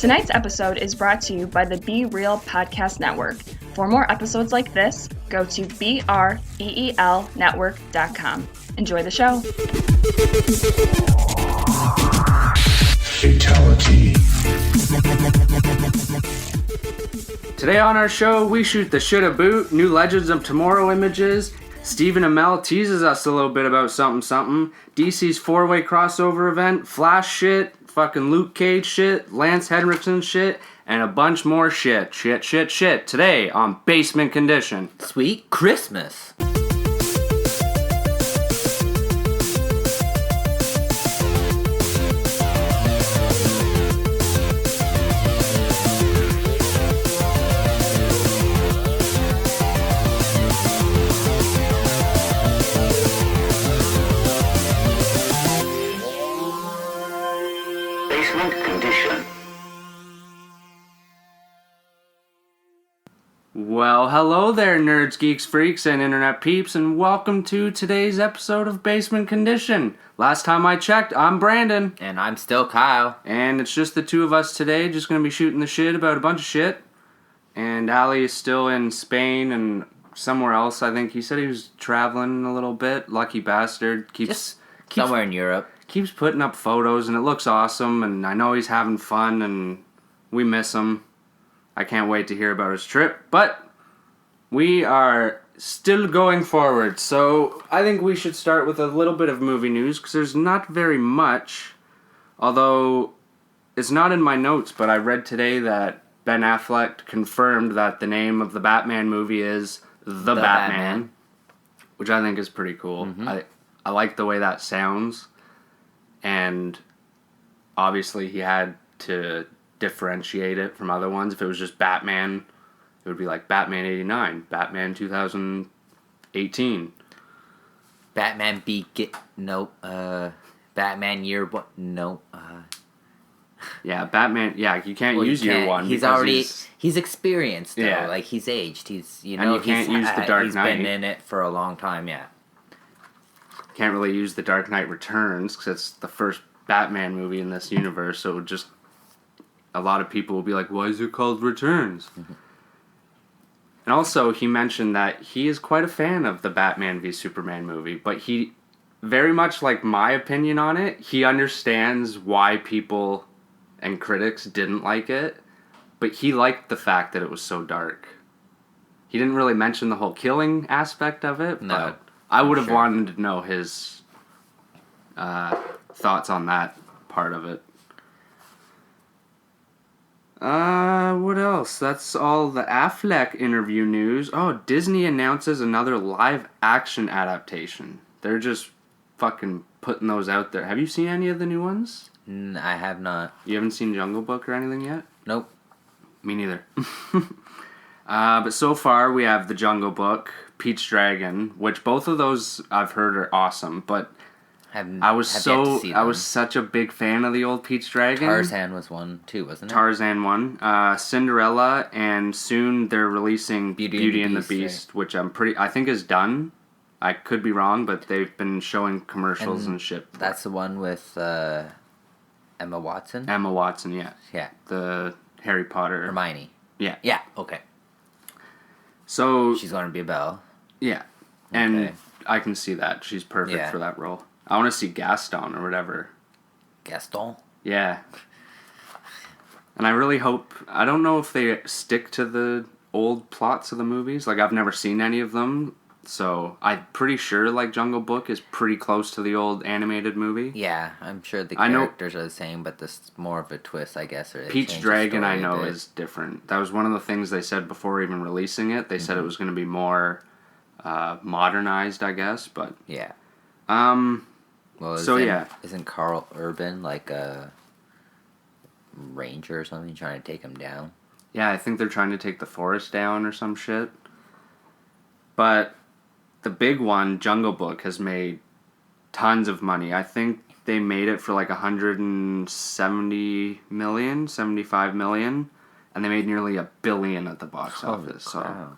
Tonight's episode is brought to you by the Be Real Podcast Network. For more episodes like this, go to BREELnetwork.com. Enjoy the show. Fatality. Today on our show, we shoot the shit about new Legends of Tomorrow images. Stephen Amell teases us a little bit about something. DC's 4-way crossover event, Flash shit, fucking Luke Cage shit, Lance Henriksen shit, and a bunch more shit. Shit. Today on Basement Condition. Sweet Christmas. Well, hello there, nerds, geeks, freaks, and internet peeps, and welcome to today's episode of Basement Condition. Last time I checked, I'm Brandon. And I'm still Kyle. And it's just the two of us today, just gonna be shooting the shit about a bunch of shit. And Ali is still in Spain and somewhere else, I think. He said he was traveling a little bit. Lucky bastard. Just somewhere in Europe. Keeps putting up photos, and it looks awesome, and I know he's having fun, and we miss him. I can't wait to hear about his trip, but we are still going forward. So I think we should start with a little bit of movie news, because there's not very much. Although, it's not in my notes, but I read today that Ben Affleck confirmed that the name of the Batman movie is The Batman, which I think is pretty cool. Mm-hmm. I like the way that sounds, and obviously he had to differentiate it from other ones. If it was just Batman, it would be like Batman 89, Batman 2018. Batman Batman year what? Yeah, Batman. Yeah, you can't use year one. He's experienced though. Yeah. Like he's aged. He's and you can't use the Dark Knight. He's been in it for a long time. Yeah. Can't really use the Dark Knight Returns because it's the first Batman movie in this universe. So it would just, a lot of people will be like, why is it called Returns? Mm-hmm. And also, he mentioned that he is quite a fan of the Batman v Superman movie, but he, very much like my opinion on it, he understands why people and critics didn't like it, but he liked the fact that it was so dark. He didn't really mention the whole killing aspect of it, no, but I would have sure. wanted to know his thoughts on that part of it. What else? That's all the Affleck interview news. Oh, Disney announces another live-action adaptation. They're just fucking putting those out there. Have you seen any of the new ones? I have not. You haven't seen Jungle Book or anything yet? Nope. Me neither. But so far, we have The Jungle Book, Pete's Dragon, which both of those I've heard are awesome, but I was such a big fan of the old Pete's Dragon. Tarzan was one too, wasn't it? Tarzan one, Cinderella, and soon they're releasing Beauty and the Beast, right? Which I think is done. I could be wrong, but they've been showing commercials and shit. That's the one with Emma Watson. Emma Watson, yeah. Yeah. The Harry Potter. Hermione. Yeah. Yeah. Okay. So she's going to be a Belle. Yeah, and I can see that she's perfect for that role. I want to see Gaston or whatever. Gaston? Yeah. And I really hope... I don't know if they stick to the old plots of the movies. Like, I've never seen any of them. So, I'm pretty sure, like, Jungle Book is pretty close to the old animated movie. Yeah, I'm sure the characters are the same, but this is more of a twist, I guess. Or Pete's Dragon, I know, is different. That was one of the things they said before even releasing it. They said it was going to be more modernized, I guess, but... Yeah. Well, isn't Carl Urban like a ranger or something trying to take him down? Yeah, I think they're trying to take the forest down or some shit. But the big one, Jungle Book, has made tons of money. I think they made it for like 170 million, 75 million, and they made nearly $1 billion at the box office. Wow.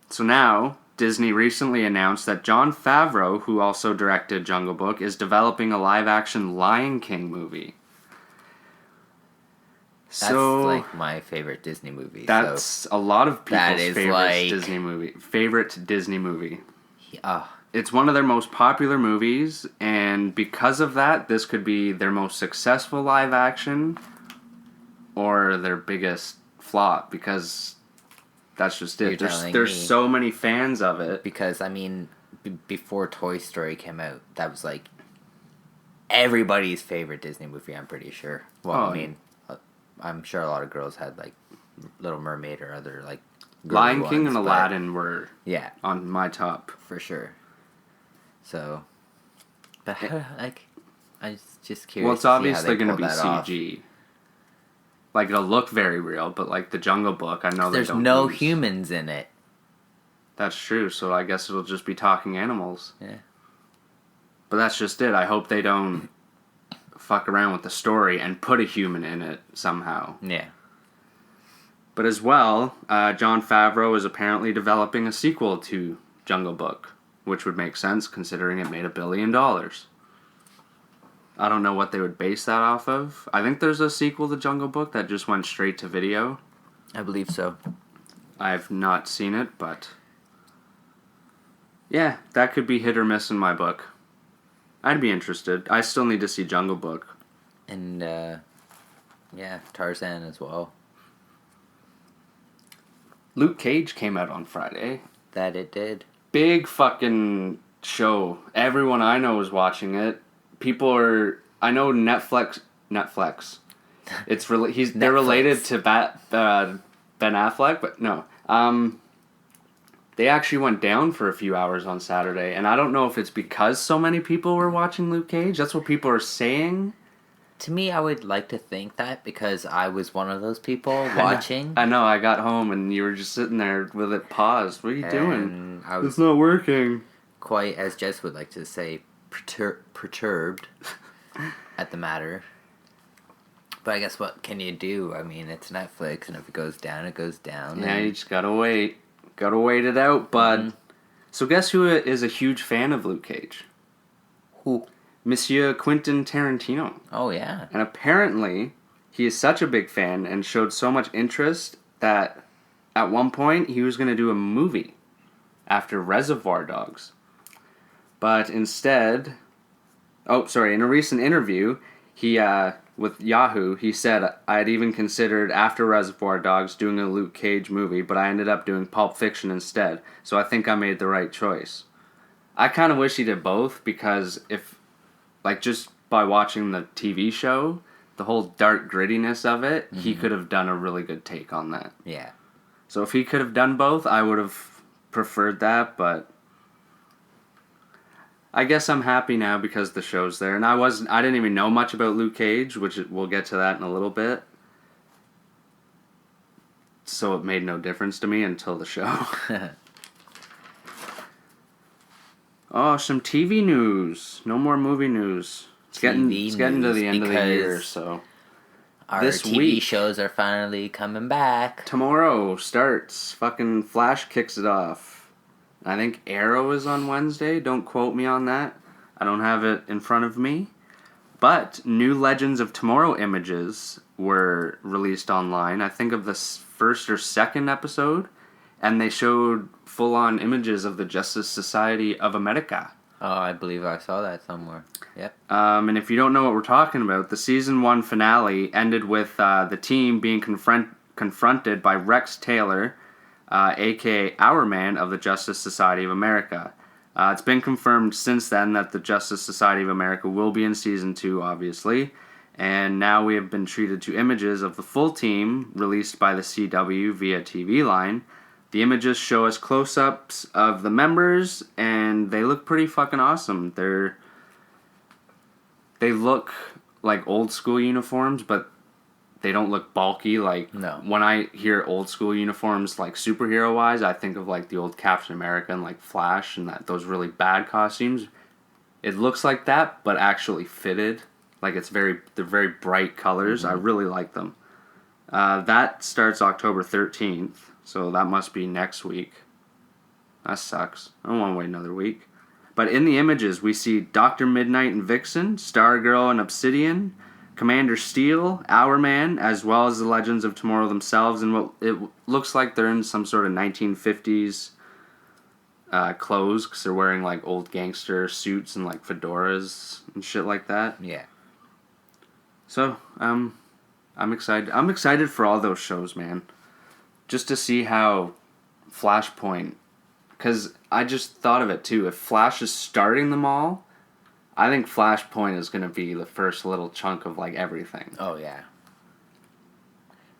So now Disney recently announced that Jon Favreau, who also directed Jungle Book, is developing a live-action Lion King movie. That's So like my favorite Disney movie. that's a lot of that people's is favorite like- Disney movie. Favorite Disney movie. Oh, It's one of their most popular movies, and because of that, this could be their most successful live action or their biggest flop, because that's just You're it. telling There's me. so many fans of it. because I mean, before Toy Story came out, that was like everybody's favorite Disney movie. I'm pretty sure. Well, Oh, I mean, I'm sure a lot of girls had like Little Mermaid or other like girly Lion King ones, and but- Aladdin were Yeah, on my top. for sure. So, but like, I was just curious. Well, it's to see how obviously they going to pulled be that off. CG. Like, it'll look very real, but like the Jungle Book, I know There's they don't no use. humans in it. That's true, so I guess it'll just be talking animals. Yeah. But that's just it. I hope they don't fuck around with the story and put a human in it somehow. Yeah. But as well, Jon Favreau is apparently developing a sequel to Jungle Book, which would make sense considering it made $1 billion. I don't know what they would base that off of. I think there's a sequel to Jungle Book that just went straight to video. I believe so. I've not seen it, but yeah, that could be hit or miss in my book. I'd be interested. I still need to see Jungle Book. And yeah, Tarzan as well. Luke Cage came out on Friday. That it did. Big fucking show. Everyone I know is watching it. People are. I know Netflix. They're Netflix. related to Ben Affleck, but no. They actually went down for a few hours on Saturday, and I don't know if it's because so many people were watching Luke Cage. That's what people are saying. To me, I would like to think that because I was one of those people watching. I know. I got home and you were just sitting there with it paused. What are you doing? And I was It's not working. quite, as Jess would like to say, perturbed at the matter. But I guess what can you do? I mean, it's Netflix, and if it goes down, it goes down. Yeah, and you just gotta wait. Gotta wait it out, bud. Mhm. So guess who is a huge fan of Luke Cage? Who? Monsieur Quentin Tarantino. Oh, yeah. And apparently, he is such a big fan and showed so much interest that at one point he was going to do a movie after Reservoir Dogs. But instead, in a recent interview, he with Yahoo, he said, I had even considered after Reservoir Dogs doing a Luke Cage movie, but I ended up doing Pulp Fiction instead. So I think I made the right choice. I kind of wish he did both because just by watching the TV show, the whole dark grittiness of it, he could have done a really good take on that. Yeah. So if he could have done both, I would have preferred that, but I guess I'm happy now because the show's there. And I didn't even know much about Luke Cage, which we'll get to that in a little bit. So it made no difference to me until the show. Oh, some TV news. No more movie news. It's getting to the end of the year, so Our This TV week- shows are finally coming back. tomorrow starts. Fucking Flash kicks it off. I think Arrow is on Wednesday. Don't quote me on that. I don't have it in front of me. But new Legends of Tomorrow images were released online. I think of the first or second episode, and they showed full-on images of the Justice Society of America. Oh, I believe I saw that somewhere. Yep. And if you don't know what we're talking about, the season 1 finale ended with the team being confronted by Rex Taylor, aka Our Man of the Justice Society of America. It's been confirmed since then that the Justice Society of America will be in season 2, obviously. And now we have been treated to images of the full team released by the CW via TV line. The images show us close-ups of the members, and they look pretty fucking awesome. They look like old school uniforms, but they don't look bulky. Like, No. when I hear old school uniforms, like superhero-wise, I think of like the old Captain America and like Flash and those really bad costumes. It looks like that, but actually fitted. Like they're very bright colors. I really like them. That starts October 13th, so that must be next week. That sucks. I don't want to wait another week. But in the images, we see Dr. Midnight and Vixen, Stargirl and Obsidian, Commander Steel, Hourman, as well as the Legends of Tomorrow themselves, and what it looks like they're in some sort of 1950s clothes, because they're wearing like old gangster suits and like fedoras and shit like that. Yeah. So, I'm excited. I'm excited for all those shows, man. Just to see how Flashpoint, because I just thought of it too. If Flash is starting them all, I think Flashpoint is going to be the first little chunk of like everything. Oh, yeah.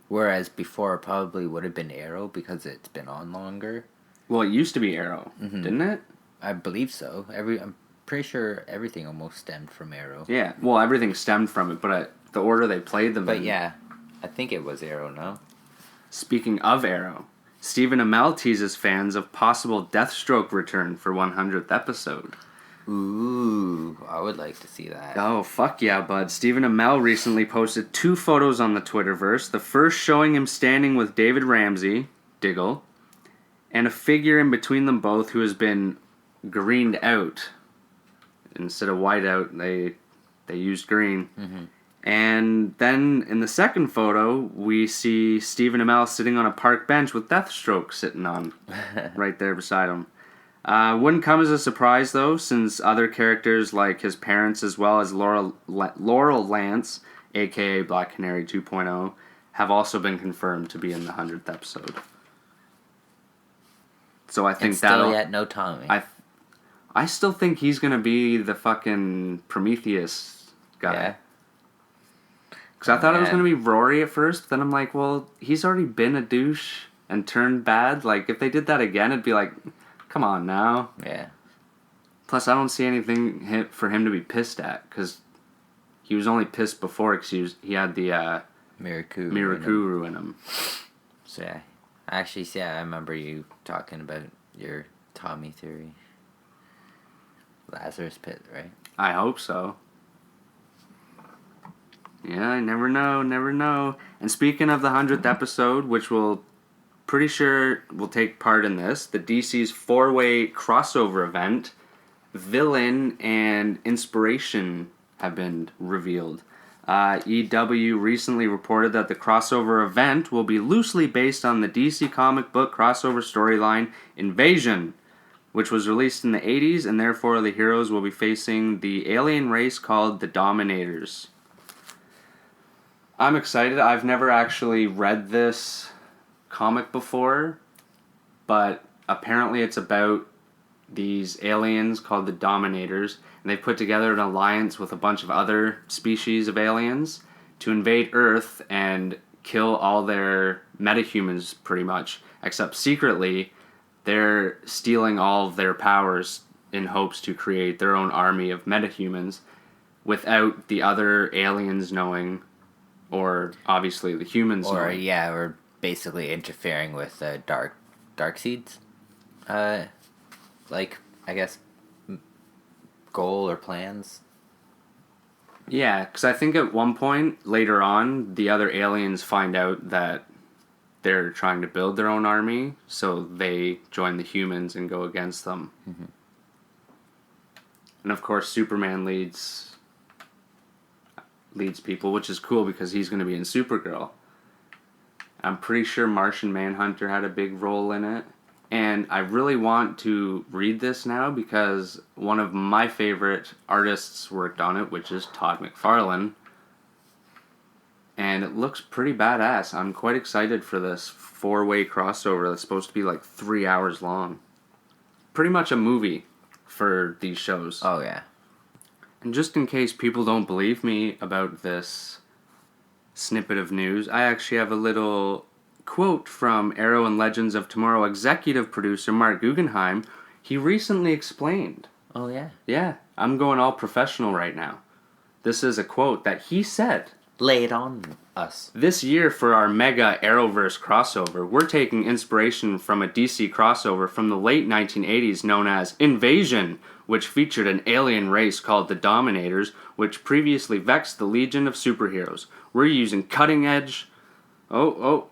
Whereas before it probably would have been Arrow because it's been on longer. Well, it used to be Arrow, didn't it? I believe so. I'm pretty sure everything almost stemmed from Arrow. Yeah, well, everything stemmed from it, but the order they played them in. But yeah, I think it was Arrow, no? Speaking of Arrow, Stephen Amell teases fans of possible Deathstroke return for 100th episode. Ooh, I would like to see that. Oh, fuck yeah, bud. Stephen Amell recently posted 2 photos on the Twitterverse. The first showing him standing with David Ramsey, Diggle, and a figure in between them both who has been greened out. Instead of white out, they used green. Mm-hmm. And then in the second photo, we see Stephen Amell sitting on a park bench with Deathstroke sitting on right there beside him. Wouldn't come as a surprise, though, since other characters like his parents as well as Laurel Lance, a.k.a. Black Canary 2.0, have also been confirmed to be in the 100th episode. So I think still yet no Tommy. I still think he's going to be the fucking Prometheus guy. Yeah. Because I thought it was going to be Rory at first, but then I'm like, well, he's already been a douche and turned bad. Like, if they did that again, it'd be like, come on now. Yeah. Plus, I don't see anything for him to be pissed at, because he was only pissed before because he had the Mirakuru in him. So, yeah. Actually, yeah, I remember you talking about your Tommy theory. Lazarus Pit, right? I hope so. Yeah, I never know. And speaking of the 100th episode, which will pretty sure will take part in this, the DC's 4-way crossover event, Villain and Inspiration have been revealed. EW recently reported that the crossover event will be loosely based on the DC comic book crossover storyline Invasion, which was released in the 80s, and therefore the heroes will be facing the alien race called the Dominators. I'm excited. I've never actually read this comic before, but apparently it's about these aliens called the Dominators, and they put together an alliance with a bunch of other species of aliens to invade Earth and kill all their metahumans, pretty much. Except secretly, they're stealing all of their powers in hopes to create their own army of metahumans without the other aliens knowing, or obviously the humans knowing. Or basically interfering with Darkseid's, like, I guess, goal or plans. Yeah, because I think at one point later on, the other aliens find out that they're trying to build their own army, so they join the humans and go against them. Mm-hmm. And of course, Superman leads people, which is cool because he's going to be in Supergirl. I'm pretty sure Martian Manhunter had a big role in it. And I really want to read this now because one of my favorite artists worked on it, which is Todd McFarlane. And it looks pretty badass. I'm quite excited for this 4-way crossover that's supposed to be like 3 hours long. Pretty much a movie for these shows. Oh, yeah. And just in case people don't believe me about this snippet of news, I actually have a little quote from Arrow and Legends of Tomorrow executive producer Mark Guggenheim. He recently explained. Oh, yeah? Yeah, I'm going all professional right now. This is a quote that he said. Lay it on us. This year for our mega Arrowverse crossover, we're taking inspiration from a DC crossover from the late 1980s known as Invasion, which featured an alien race called the Dominators, which previously vexed the Legion of Superheroes. We're using cutting-edge... where'd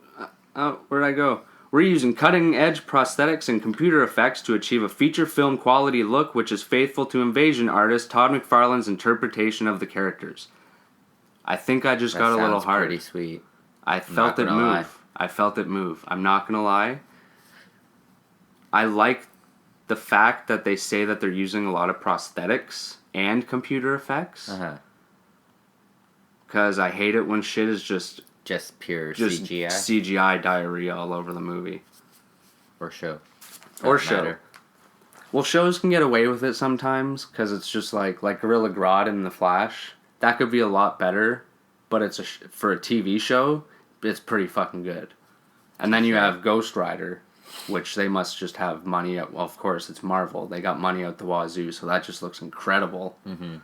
I go? We're using cutting-edge prosthetics and computer effects to achieve a feature film quality look which is faithful to Invasion artist Todd McFarlane's interpretation of the characters. I think I just That got a little sounds hard. pretty sweet. I felt it gonna move. lie. I felt it move. I'm not gonna lie. I like the fact that they say that they're using a lot of prosthetics and computer effects. Uh-huh. Because I hate it when shit is just Pure just CGI CGI diarrhea all over the movie. or show. Or Doesn't show. matter. Well, shows can get away with it sometimes because it's just like Gorilla Grodd in The Flash. That could be a lot better, but it's for a TV show, it's pretty fucking good. And then you have Ghost Rider, which they must just have money at. Well, of course, it's Marvel. They got money out the wazoo, so that just looks incredible. Mm-hmm.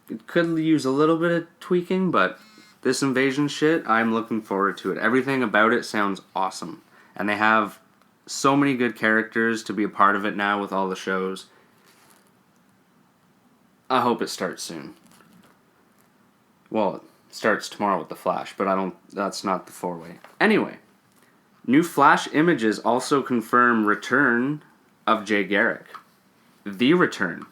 It could use a little bit of tweaking, but this invasion shit, I'm looking forward to it. Everything about it sounds awesome. And they have so many good characters to be a part of it now with all the shows. I hope it starts soon. Well, it starts tomorrow with The Flash, but that's not the 4-way. Anyway, new Flash images also confirm return of Jay Garrick. The return.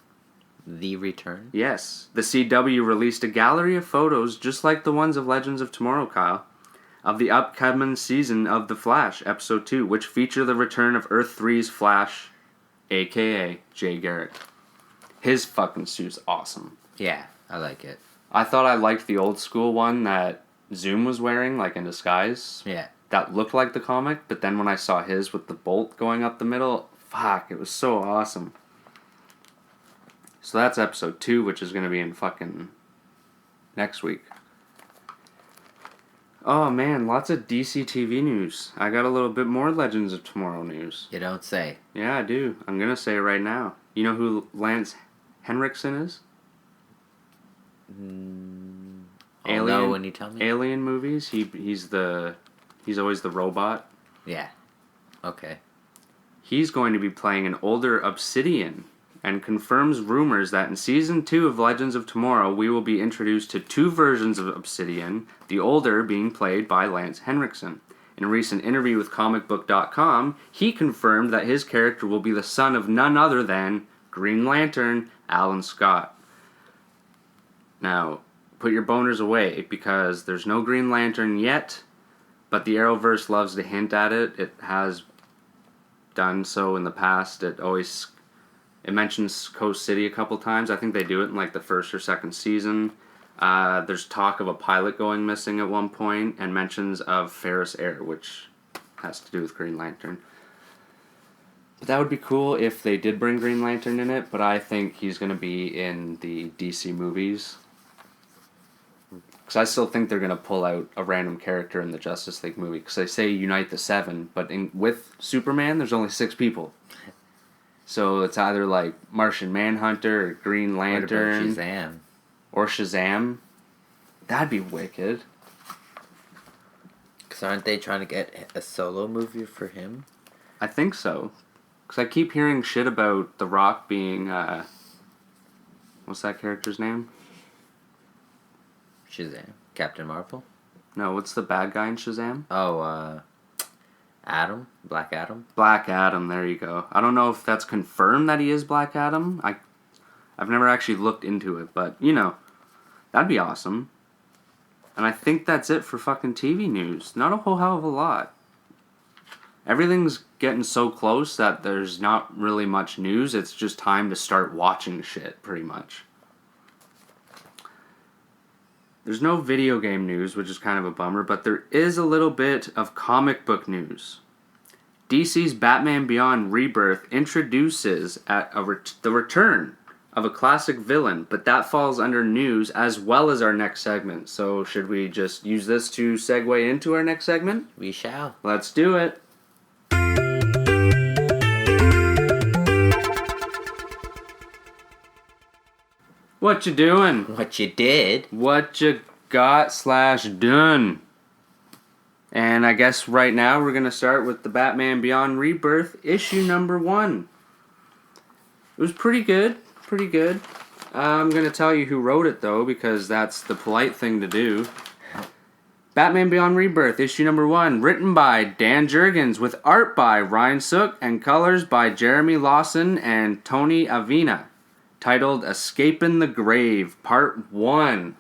The Return? Yes. The CW released a gallery of photos, just like the ones of Legends of Tomorrow, Kyle, of the upcoming season of The Flash, Episode 2, which feature the return of Earth 3's Flash, a.k.a. Jay Garrick. His fucking suit's awesome. Yeah, I like it. I thought I liked the old school one that Zoom was wearing, like in disguise. Yeah. That looked like the comic, but then when I saw his with the bolt going up the middle, fuck, it was so awesome. So that's episode 2, which is going to be in fucking next week. Oh man, lots of DC TV news. I got a little bit more Legends of Tomorrow news. You don't say. Yeah, I do. I'm going to say it right now. You know who Lance Henriksen is? I'll know when you tell me. Alien movies. He's always the robot. Yeah. Okay. He's going to be playing an older Obsidian, and confirms rumors that in Season 2 of Legends of Tomorrow, we will be introduced to 2 versions of Obsidian, the older being played by Lance Henriksen. In a recent interview with comicbook.com, he confirmed that his character will be the son of none other than Green Lantern, Alan Scott. Now, put your boners away, because there's no Green Lantern yet, but the Arrowverse loves to hint at it. It has done so in the past. It mentions Coast City a couple times. I think they do it in like the first or second season. There's talk of a pilot going missing at one point, and mentions of Ferris Air, which has to do with Green Lantern. But that would be cool if they did bring Green Lantern in it, but I think he's going to be in the DC movies. Because I still think they're going to pull out a random character in the Justice League movie. Because they say Unite the Seven, but with Superman, there's only 6 people. So it's either like Martian Manhunter or Green Lantern. What about Shazam? Or Shazam. That'd be wicked. Because aren't they trying to get a solo movie for him? I think so. Because I keep hearing shit about The Rock being, what's that character's name? Shazam. Captain Marvel? No, what's the bad guy in Shazam? Oh, Adam? Black Adam? Black Adam, there you go. I don't know if that's confirmed that he is Black Adam. I've never actually looked into it, but, you know, that'd be awesome. And I think that's it for fucking TV news. Not a whole hell of a lot. Everything's getting so close that there's not really much news. It's just time to start watching shit, pretty much. There's no video game news, which is kind of a bummer, but there is a little bit of comic book news. DC's Batman Beyond Rebirth introduces the return of a classic villain, but that falls under news as well as our next segment. So should we just use this to segue into our next segment? We shall. Let's do it. What you doing? What you did? What you got / done? And I guess right now we're going to start with the Batman Beyond Rebirth issue number 1. It was pretty good. Pretty good. I'm going to tell you who wrote it though, because that's the polite thing to do. Batman Beyond Rebirth issue number 1, written by Dan Jurgens with art by Ryan Sook and colors by Jeremy Lawson and Tony Avina. Titled Escaping the Grave, Part 1.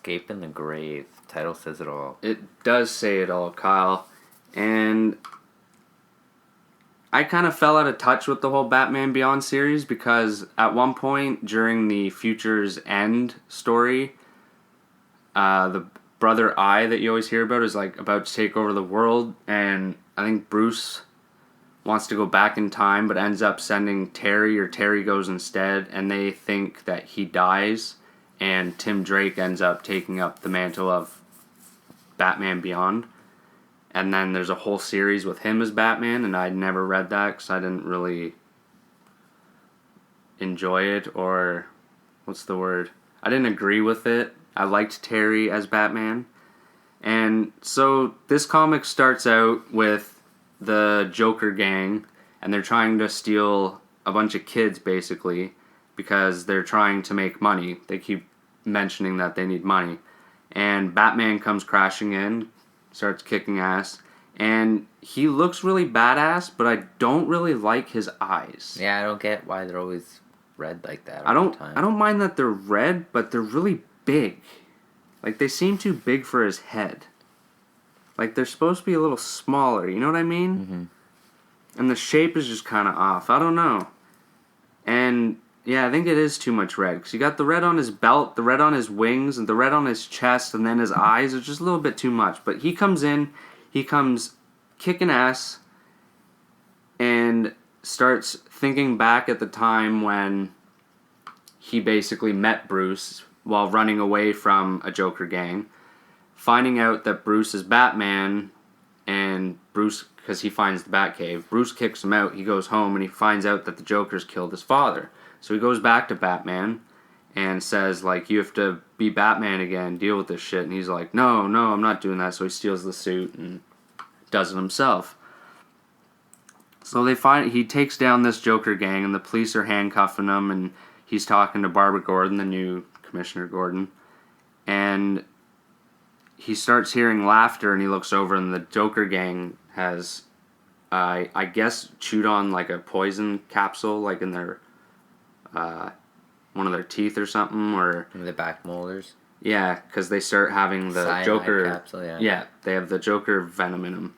Escaping the Grave. Title says it all. It does say it all, Kyle. And I kind of fell out of touch with the whole Batman Beyond series because at one point during the Future's End story, the brother Eye that you always hear about is like about to take over the world, and I think Bruce wants to go back in time but ends up sending Terry, or Terry goes instead, and they think that he dies, and Tim Drake ends up taking up the mantle of Batman Beyond. And then there's a whole series with him as Batman, and I'd never read that because I didn't really enjoy it, or what's the word? I didn't agree with it. I liked Terry as Batman. And so this comic starts out with the Joker gang, and they're trying to steal a bunch of kids, basically, because they're trying to make money. They keep mentioning that they need money. And Batman comes crashing in, starts kicking ass, and he looks really badass, but I don't really like his eyes. Yeah, I don't get why they're always red like that. I don't mind that they're red, but they're really big. Like, they seem too big for his head. Like, they're supposed to be a little smaller, you know what I mean? Mm-hmm. And the shape is just kind of off. I don't know. And yeah, I think it is too much red. Because you got the red on his belt, the red on his wings, and the red on his chest, and then his eyes are just a little bit too much. But he comes in, he comes kicking ass, and starts thinking back at the time when he basically met Bruce while running away from a Joker gang, finding out that Bruce is Batman, and Bruce, because he finds the Batcave, Bruce kicks him out, he goes home, and he finds out that the Joker's killed his father. So he goes back to Batman and says, like, you have to be Batman again, deal with this shit. And he's like, no, I'm not doing that. So he steals the suit and does it himself. So he takes down this Joker gang, and the police are handcuffing him, and he's talking to Barbara Gordon, the new Commissioner Gordon. And he starts hearing laughter, and he looks over, and the Joker gang has, I guess, chewed on, like, a poison capsule, like, in their one of their teeth or something, or the back molars. Yeah, because they start having the Cyanide Joker capsule, yeah, they have the Joker venom in them.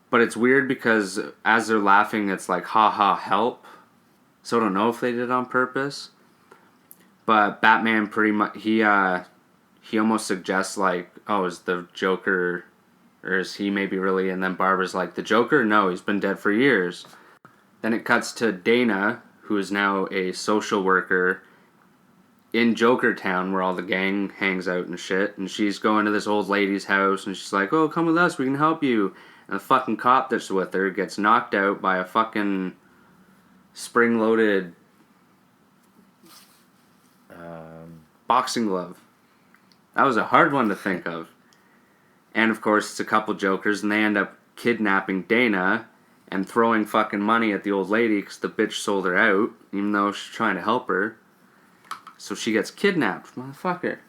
But it's weird because as they're laughing, it's like, ha ha, help. So I don't know if they did it on purpose. But Batman pretty much, he almost suggests, like, oh, is the Joker, or is he maybe really? And then Barbara's like, the Joker? No, he's been dead for years. Then it cuts to Dana, who is now a social worker in Jokertown, where all the gang hangs out and shit. And she's going to this old lady's house, and she's like, oh, come with us, we can help you. And the fucking cop that's with her gets knocked out by a fucking spring-loaded boxing glove. That was a hard one to think of. And, of course, it's a couple Jokers, and they end up kidnapping Dana and throwing fucking money at the old lady because the bitch sold her out, even though she's trying to help her. So she gets kidnapped, motherfucker.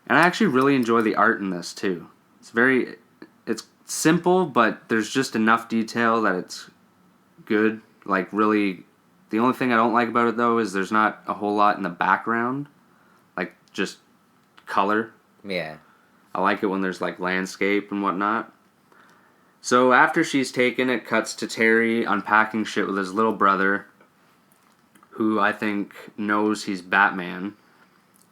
And I actually really enjoy the art in this, too. It's simple, but there's just enough detail that it's good. Like, really, the only thing I don't like about it, though, is there's not a whole lot in the background. Like, just color. Yeah. I like it when there's, like, landscape and whatnot. So after she's taken, it cuts to Terry unpacking shit with his little brother, who I think knows he's Batman.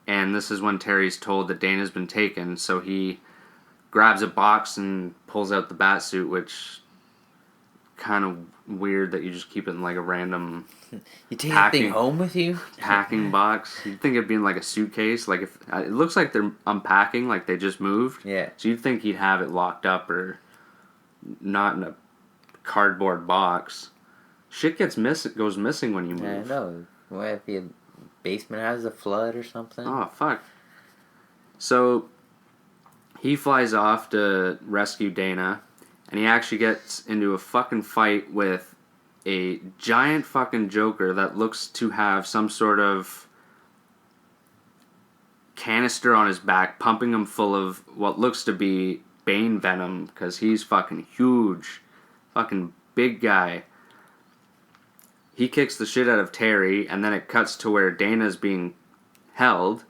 And this is when Terry's told that Dana's been taken, so he grabs a box and pulls out the Batsuit, which kind of weird that you just keep it in like a random You take the thing home with you? Packing box. You'd think it'd be in like a suitcase. Like if it looks like they're unpacking, like they just moved. Yeah. So you'd think he'd have it locked up or not in a cardboard box. Shit goes missing when you move. Yeah, I know. What if your basement has a flood or something? Oh, fuck. So, he flies off to rescue Dana, and he actually gets into a fucking fight with a giant fucking Joker that looks to have some sort of canister on his back, pumping him full of what looks to be Bane venom, because he's fucking huge. Fucking big guy. He kicks the shit out of Terry, and then it cuts to where Dana's being held.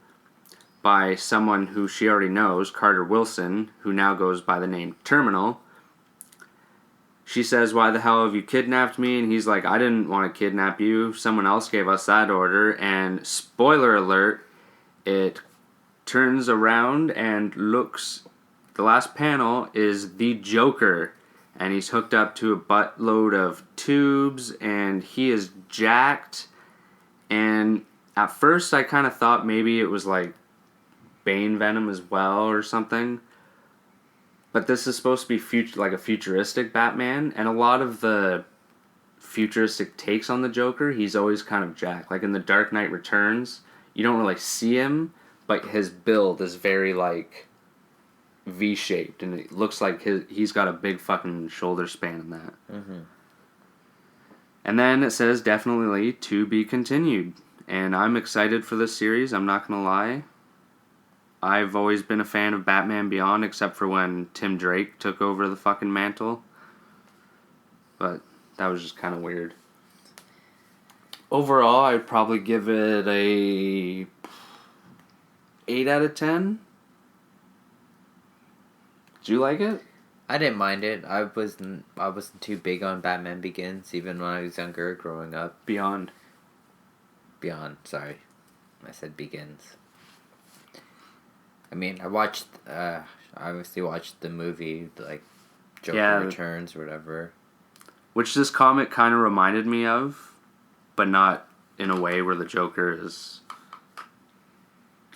by someone who she already knows, Carter Wilson, who now goes by the name Terminal. She says, "Why the hell have you kidnapped me?" And he's like, "I didn't want to kidnap you. Someone else gave us that order." And spoiler alert, it turns around and looks... The last panel is the Joker. And he's hooked up to a buttload of tubes. And he is jacked. And at first I kind of thought maybe it was like Bane Venom as well or something. But this is supposed to be like a futuristic Batman, and a lot of the futuristic takes on the Joker, he's always kind of jacked. Like in The Dark Knight Returns, you don't really see him, but his build is very like V-shaped, and it looks like he's got a big fucking shoulder span in that. Mm-hmm. And then it says definitely to be continued, and I'm excited for this series, I'm not gonna lie. I've always been a fan of Batman Beyond, except for when Tim Drake took over the fucking mantle. But that was just kind of weird. Overall, I'd probably give it a 8 out of 10. Did you like it? I didn't mind it. I wasn't too big on Batman Begins, even when I was younger, growing up. Beyond. Sorry. I said Begins. I mean, I obviously watched the movie, like, Joker Returns or whatever. Which this comic kind of reminded me of, but not in a way where the Joker is,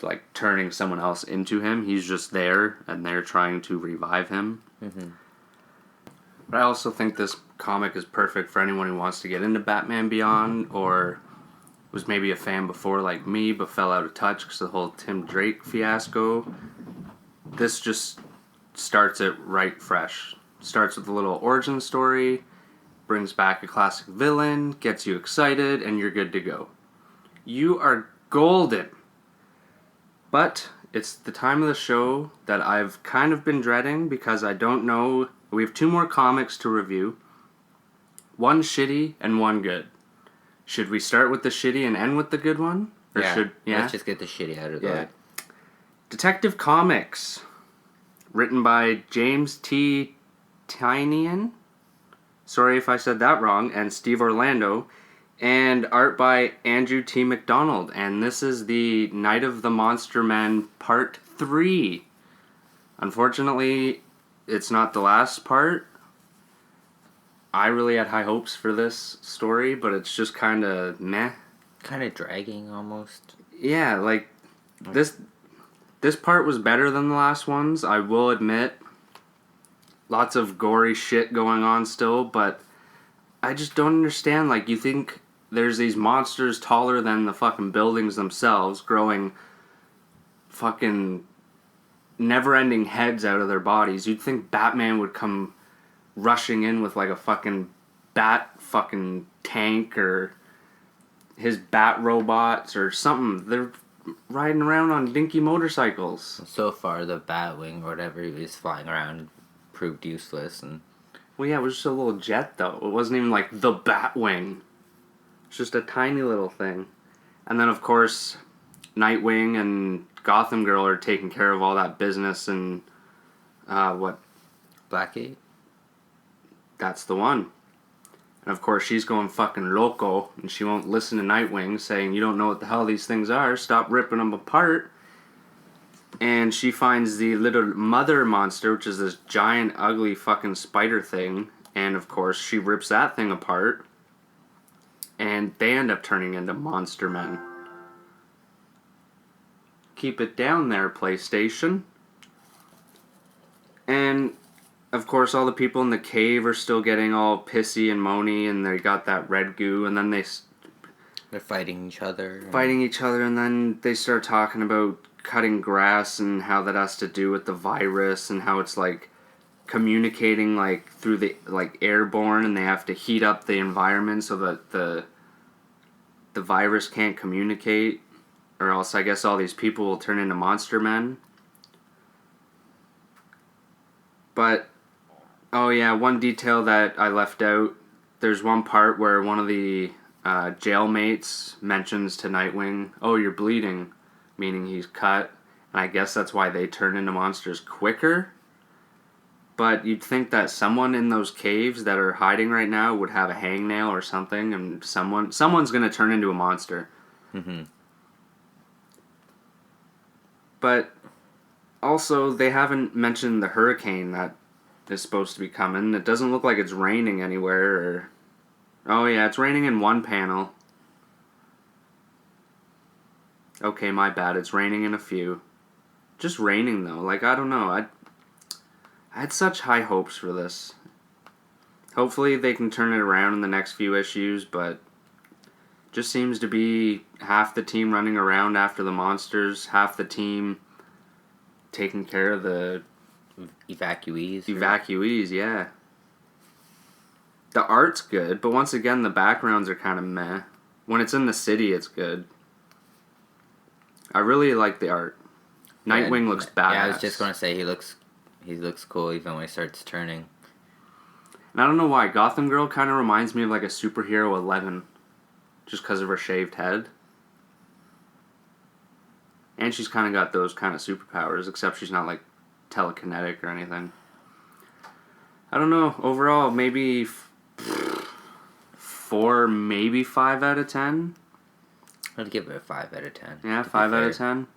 like, turning someone else into him. He's just there, and they're trying to revive him. Mm-hmm. But I also think this comic is perfect for anyone who wants to get into Batman Beyond, or was maybe a fan before like me, but fell out of touch because of the whole Tim Drake fiasco. This just starts it right fresh. Starts with a little origin story, brings back a classic villain, gets you excited, and you're good to go. You are golden. But it's the time of the show that I've kind of been dreading because I don't know. We have 2 more comics to review. One shitty and one good. Should we start with the shitty and end with the good one? Or Let's just get the shitty out of the way. Detective Comics. Written by James T. Tynion. Sorry if I said that wrong. And Steve Orlando. And art by Andrew T. McDonald. And this is the Night of the Monster Men Part 3. Unfortunately, it's not the last part. I really had high hopes for this story, but it's just kind of meh. Kind of dragging, almost. Yeah, like, this part was better than the last ones, I will admit. Lots of gory shit going on still, but I just don't understand. Like, you think there's these monsters taller than the fucking buildings themselves, growing fucking never-ending heads out of their bodies. You'd think Batman would come rushing in with like a fucking bat fucking tank or his bat robots or something. They're riding around on dinky motorcycles. So far, the Batwing or whatever he was flying around proved useless. And well, yeah, it was just a little jet though. It wasn't even like the Batwing. It's just a tiny little thing. And then of course, Nightwing and Gotham Girl are taking care of all that business and Blackgate? That's the one. And of course she's going fucking loco, and she won't listen to Nightwing, saying, "You don't know what the hell these things are, stop ripping them apart." And she finds the little mother monster, which is this giant, ugly fucking spider thing, and of course she rips that thing apart, and they end up turning into monster men. Keep it down there, PlayStation. And of course, all the people in the cave are still getting all pissy and moany, and they got that red goo, and then they're fighting each other. And then they start talking about cutting grass and how that has to do with the virus, and how it's like communicating like through the like airborne, and they have to heat up the environment so that the virus can't communicate, or else I guess all these people will turn into monster men. But oh yeah, one detail that I left out. There's one part where one of the jailmates mentions to Nightwing, "Oh, you're bleeding," meaning he's cut. And I guess that's why they turn into monsters quicker. But you'd think that someone in those caves that are hiding right now would have a hangnail or something, and someone's going to turn into a monster. Mm-hmm. But also, they haven't mentioned the hurricane that is supposed to be coming. It doesn't look like it's raining anywhere. Oh yeah, it's raining in one panel. Okay, my bad. It's raining in a few. Just raining though. Like, I don't know. I had such high hopes for this. Hopefully they can turn it around in the next few issues, but just seems to be half the team running around after the monsters, half the team taking care of the evacuees, yeah. The art's good, but once again the backgrounds are kind of meh. When it's in the city, it's good. I really like the art. Nightwing looks badass. Yeah, I was just going to say he looks cool even when he starts turning. And I don't know why, Gotham Girl kind of reminds me of like a superhero 11. Just because of her shaved head. And she's kind of got those kind of superpowers, except she's not like telekinetic or anything. I don't know, overall, maybe 4, maybe 5 out of 10. I'd give it a 5 out of 10. Yeah, 5 out of 10.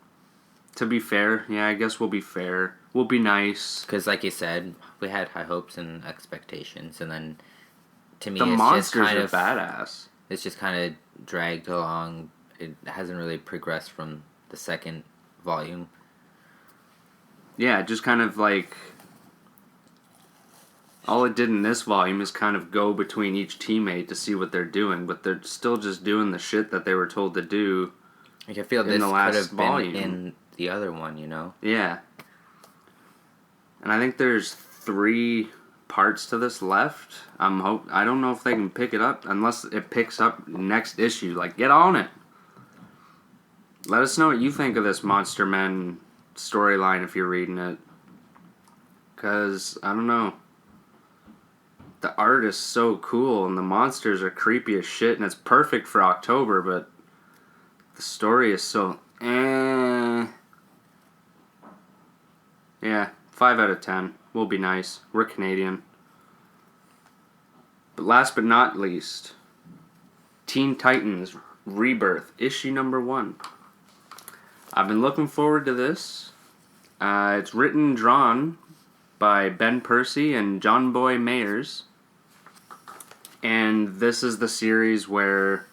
To be fair, yeah, I guess we'll be fair. We'll be nice. Because, like you said, we had high hopes and expectations, and then to me, the it's monsters just kind are of badass. It's just kind of dragged along. It hasn't really progressed from the second volume. Yeah, just kind of like all it did in this volume is kind of go between each teammate to see what they're doing, but they're still just doing the shit that they were told to do. Like, I feel this could have been in the other one, you know? Yeah. And I think there's 3 parts to this left. I don't know if they can pick it up unless it picks up next issue. Like, get on it. Let us know what you think of this Monster Men storyline if you're reading it. Because, I don't know. The art is so cool and the monsters are creepy as shit and it's perfect for October, but the story is so Yeah, 5 out of 10. We'll be nice. We're Canadian. But last but not least, Teen Titans Rebirth, issue number 1. I've been looking forward to this. It's written and drawn by Ben Percy and John Boy Mayers. And this is the series where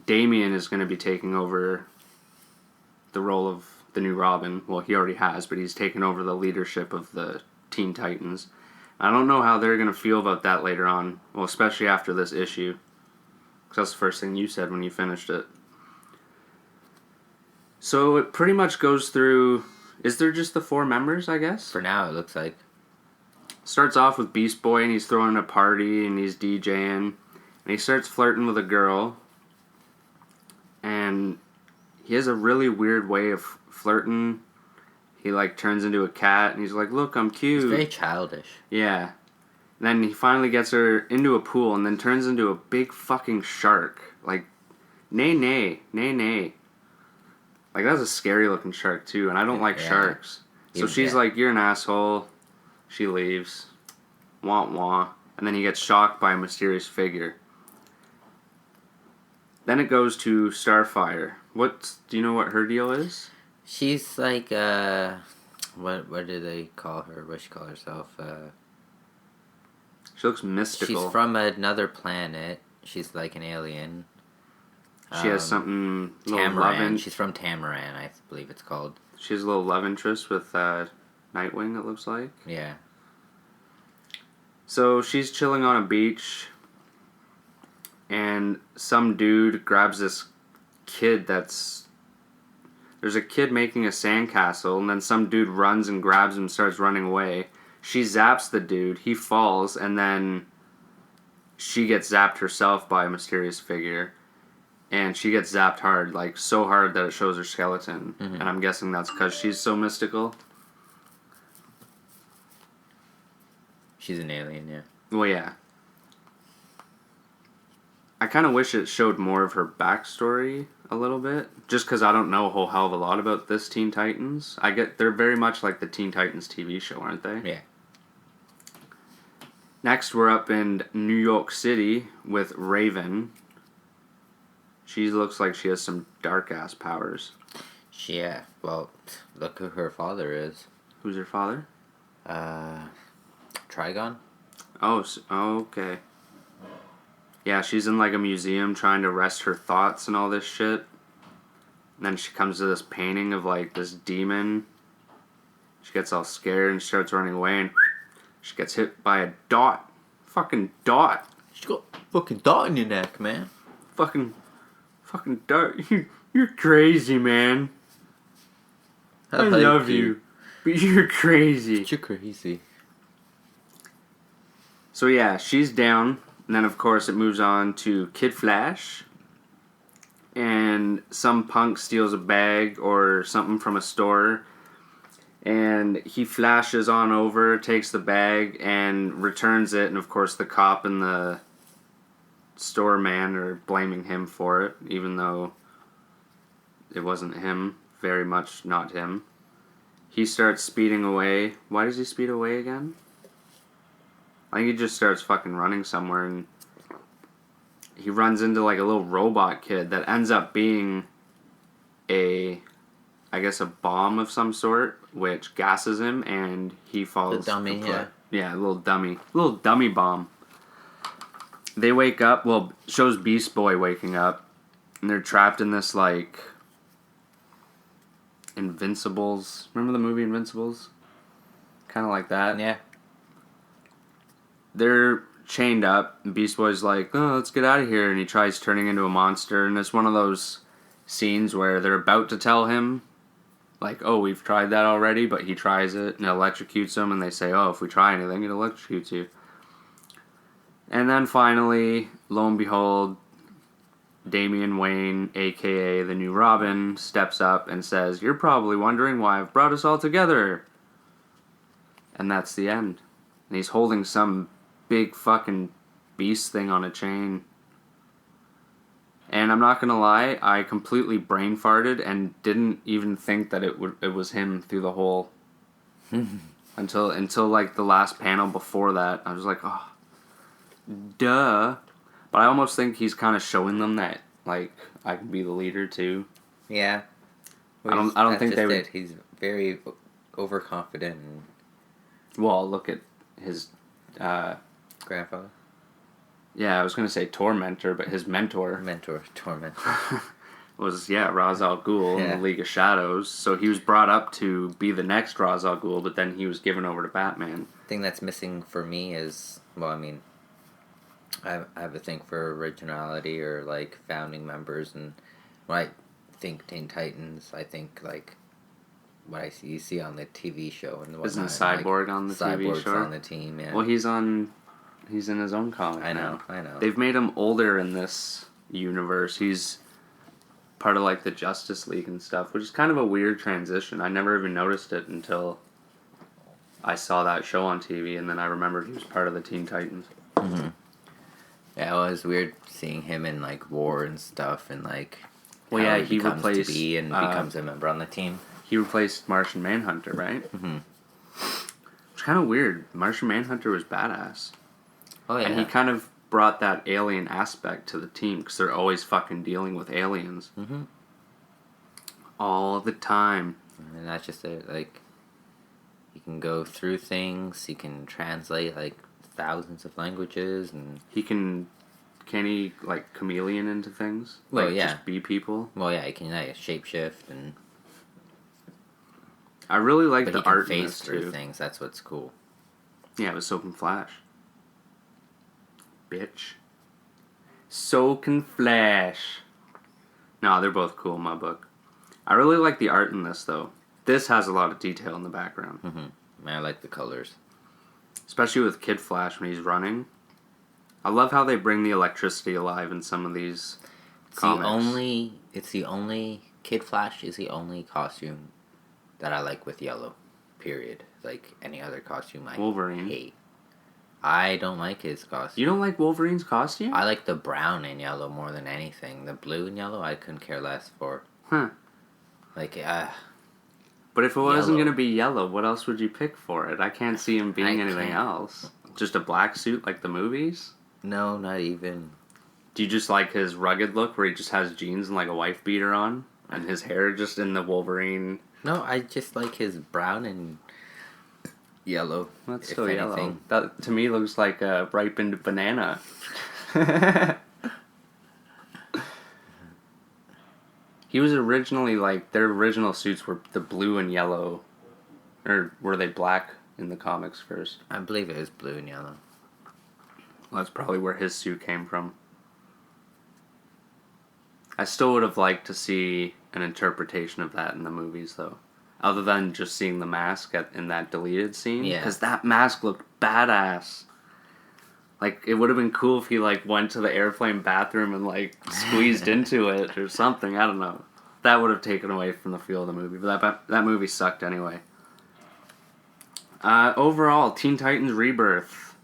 Damian is going to be taking over the role of the new Robin. Well, he already has, but he's taken over the leadership of the Teen Titans. I don't know how they're going to feel about that later on. Well, especially after this issue. Because that's the first thing you said when you finished it. So it pretty much goes through... Is there just the 4 members, I guess? For now, it looks like. Starts off with Beast Boy and he's throwing a party and he's DJing. And he starts flirting with a girl. And he has a really weird way of flirting. He like turns into a cat and he's like, look, I'm cute. It's very childish. Yeah. And then he finally gets her into a pool and then turns into a big fucking shark. Like, nay. Like, that's a scary looking shark too, and I don't like sharks. So she's like, you're an asshole. She leaves. Wah wah. And then he gets shocked by a mysterious figure. Then it goes to Starfire. Do you know what her deal is? She's like, what do they call her? What she call herself? She looks mystical. She's from another planet. She's like an alien. She has something... Tamaran. She's from Tamaran, I believe it's called. She has a little love interest with Nightwing, it looks like. Yeah. So she's chilling on a beach, and some dude grabs this kid that's... There's a kid making a sandcastle, and then some dude runs and grabs him and starts running away. She zaps the dude, he falls, and then she gets zapped herself by a mysterious figure. And she gets zapped hard, like so hard that it shows her skeleton. Mm-hmm. And I'm guessing that's because she's so mystical. She's an alien, yeah. Well, yeah. I kind of wish it showed more of her backstory. a little bit, just because I don't know a whole hell of a lot about this Teen Titans. They're very much like the Teen Titans TV show, aren't they? Yeah. Next, we're up in New York City with Raven. She looks like she has some dark-ass powers. Yeah, well, look who her father is. Who's her father? Trigon? Oh, okay. Yeah, she's in like a museum trying to rest her thoughts and all this shit. And then she comes to this painting of like this demon. She gets all scared and starts running away, and she gets hit by a dot. Fucking dot. She got a fucking dot in your neck, man. Fucking dot. You're crazy, man. I love you. But you're crazy. You're crazy. So yeah, she's down. And then, of course, it moves on to Kid Flash. And some punk steals a bag or something from a store. And he flashes on over, takes the bag, and returns it. And, of course, the cop and the store man are blaming him for it, even though it wasn't him. Very much not him. He starts speeding away. Why does he speed away again? I think he just starts fucking running somewhere, and he runs into like a little robot kid that ends up being I guess a bomb of some sort, which gasses him, and he falls. The dummy, yeah. Yeah, a little dummy bomb. They wake up, shows Beast Boy waking up, and they're trapped in this like Invincibles. Remember the movie Invincibles? Kind of like that. Yeah. They're chained up, and Beast Boy's like, oh, let's get out of here, and he tries turning into a monster, and it's one of those scenes where they're about to tell him, like, oh, we've tried that already, but he tries it, and it electrocutes him, and they say, oh, if we try anything, it electrocutes you. And then finally, lo and behold, Damian Wayne, a.k.a. the new Robin, steps up and says, you're probably wondering why I've brought us all together. And that's the end. And he's holding some big fucking beast thing on a chain. And I'm not gonna lie, I completely brain farted and didn't even think that it was him through the whole until like the last panel before that. I was like, oh, duh. But I almost think he's kind of showing them that like I can be the leader too. Yeah. Well, I don't think they would. He's very overconfident. And well, look at his grandfather. Yeah, I was going to say tormentor, but his mentor Tormentor. was, Ra's al Ghul in the League of Shadows. So he was brought up to be the next Ra's al Ghul, but then he was given over to Batman. The thing that's missing for me is, well, I mean, I have a thing for originality or, like, founding members, and when I think Teen Titans, I think, like, what you see on the TV show and whatnot. Isn't Cyborg on the TV show? Cyborg's on the team, yeah. Well, he's in his own comic now. I know. They've made him older in this universe. He's part of, like, the Justice League and stuff, which is kind of a weird transition. I never even noticed it until I saw that show on TV, and then I remembered he was part of the Teen Titans. Mm-hmm. Yeah, it was weird seeing him in, like, war and stuff, and, like, he replaced... becomes a member on the team. He replaced Martian Manhunter, right? Mm-hmm. It's kind of weird. Martian Manhunter was badass. Oh, yeah. And he kind of brought that alien aspect to the team, because they're always fucking dealing with aliens. Mm-hmm. All the time. And that's just it. Like, he can go through things, he can translate, like, thousands of languages, and... Can he, like, chameleon into things? Well, like, yeah. Just be people? Well, yeah, he can, like, shapeshift, and... I really like but the he can art in phase this, through too. things, that's what's cool. Yeah, it was So Can Flash. Bitch. So Can Flash. No, they're both cool in my book. I really like the art in this, though. This has a lot of detail in the background. Mm-hmm. I like the colors. Especially with Kid Flash when he's running. I love how they bring the electricity alive in some of these comics. Kid Flash is the only costume that I like with yellow. Period. Like, any other costume I Wolverine. hate. I don't like his costume. You don't like Wolverine's costume? I like the brown and yellow more than anything. The blue and yellow, I couldn't care less for. Huh. Like, But if it wasn't Yellow. going to be yellow, what else would you pick for it? I can't see him being I anything can't. else. Just a black suit like the movies? no, not even. Do you just like his rugged look where he just has jeans and like a wife beater on? And his hair just in the Wolverine... No, I just like his brown and yellow. That's if still yellow. anything. That, to me, looks like a ripened banana. He was originally like... Their original suits were the blue and yellow. Or were they black in the comics first? I believe it was blue and yellow. Well, that's probably where his suit came from. I still would have liked to see an interpretation of that in the movies, though. Other than just seeing the mask in that deleted scene. Yeah. Because that mask looked badass. Like, it would have been cool if he, like, went to the airplane bathroom and, like, squeezed into it or something. I don't know. That would have taken away from the feel of the movie. But that movie sucked anyway. Overall, Teen Titans Rebirth.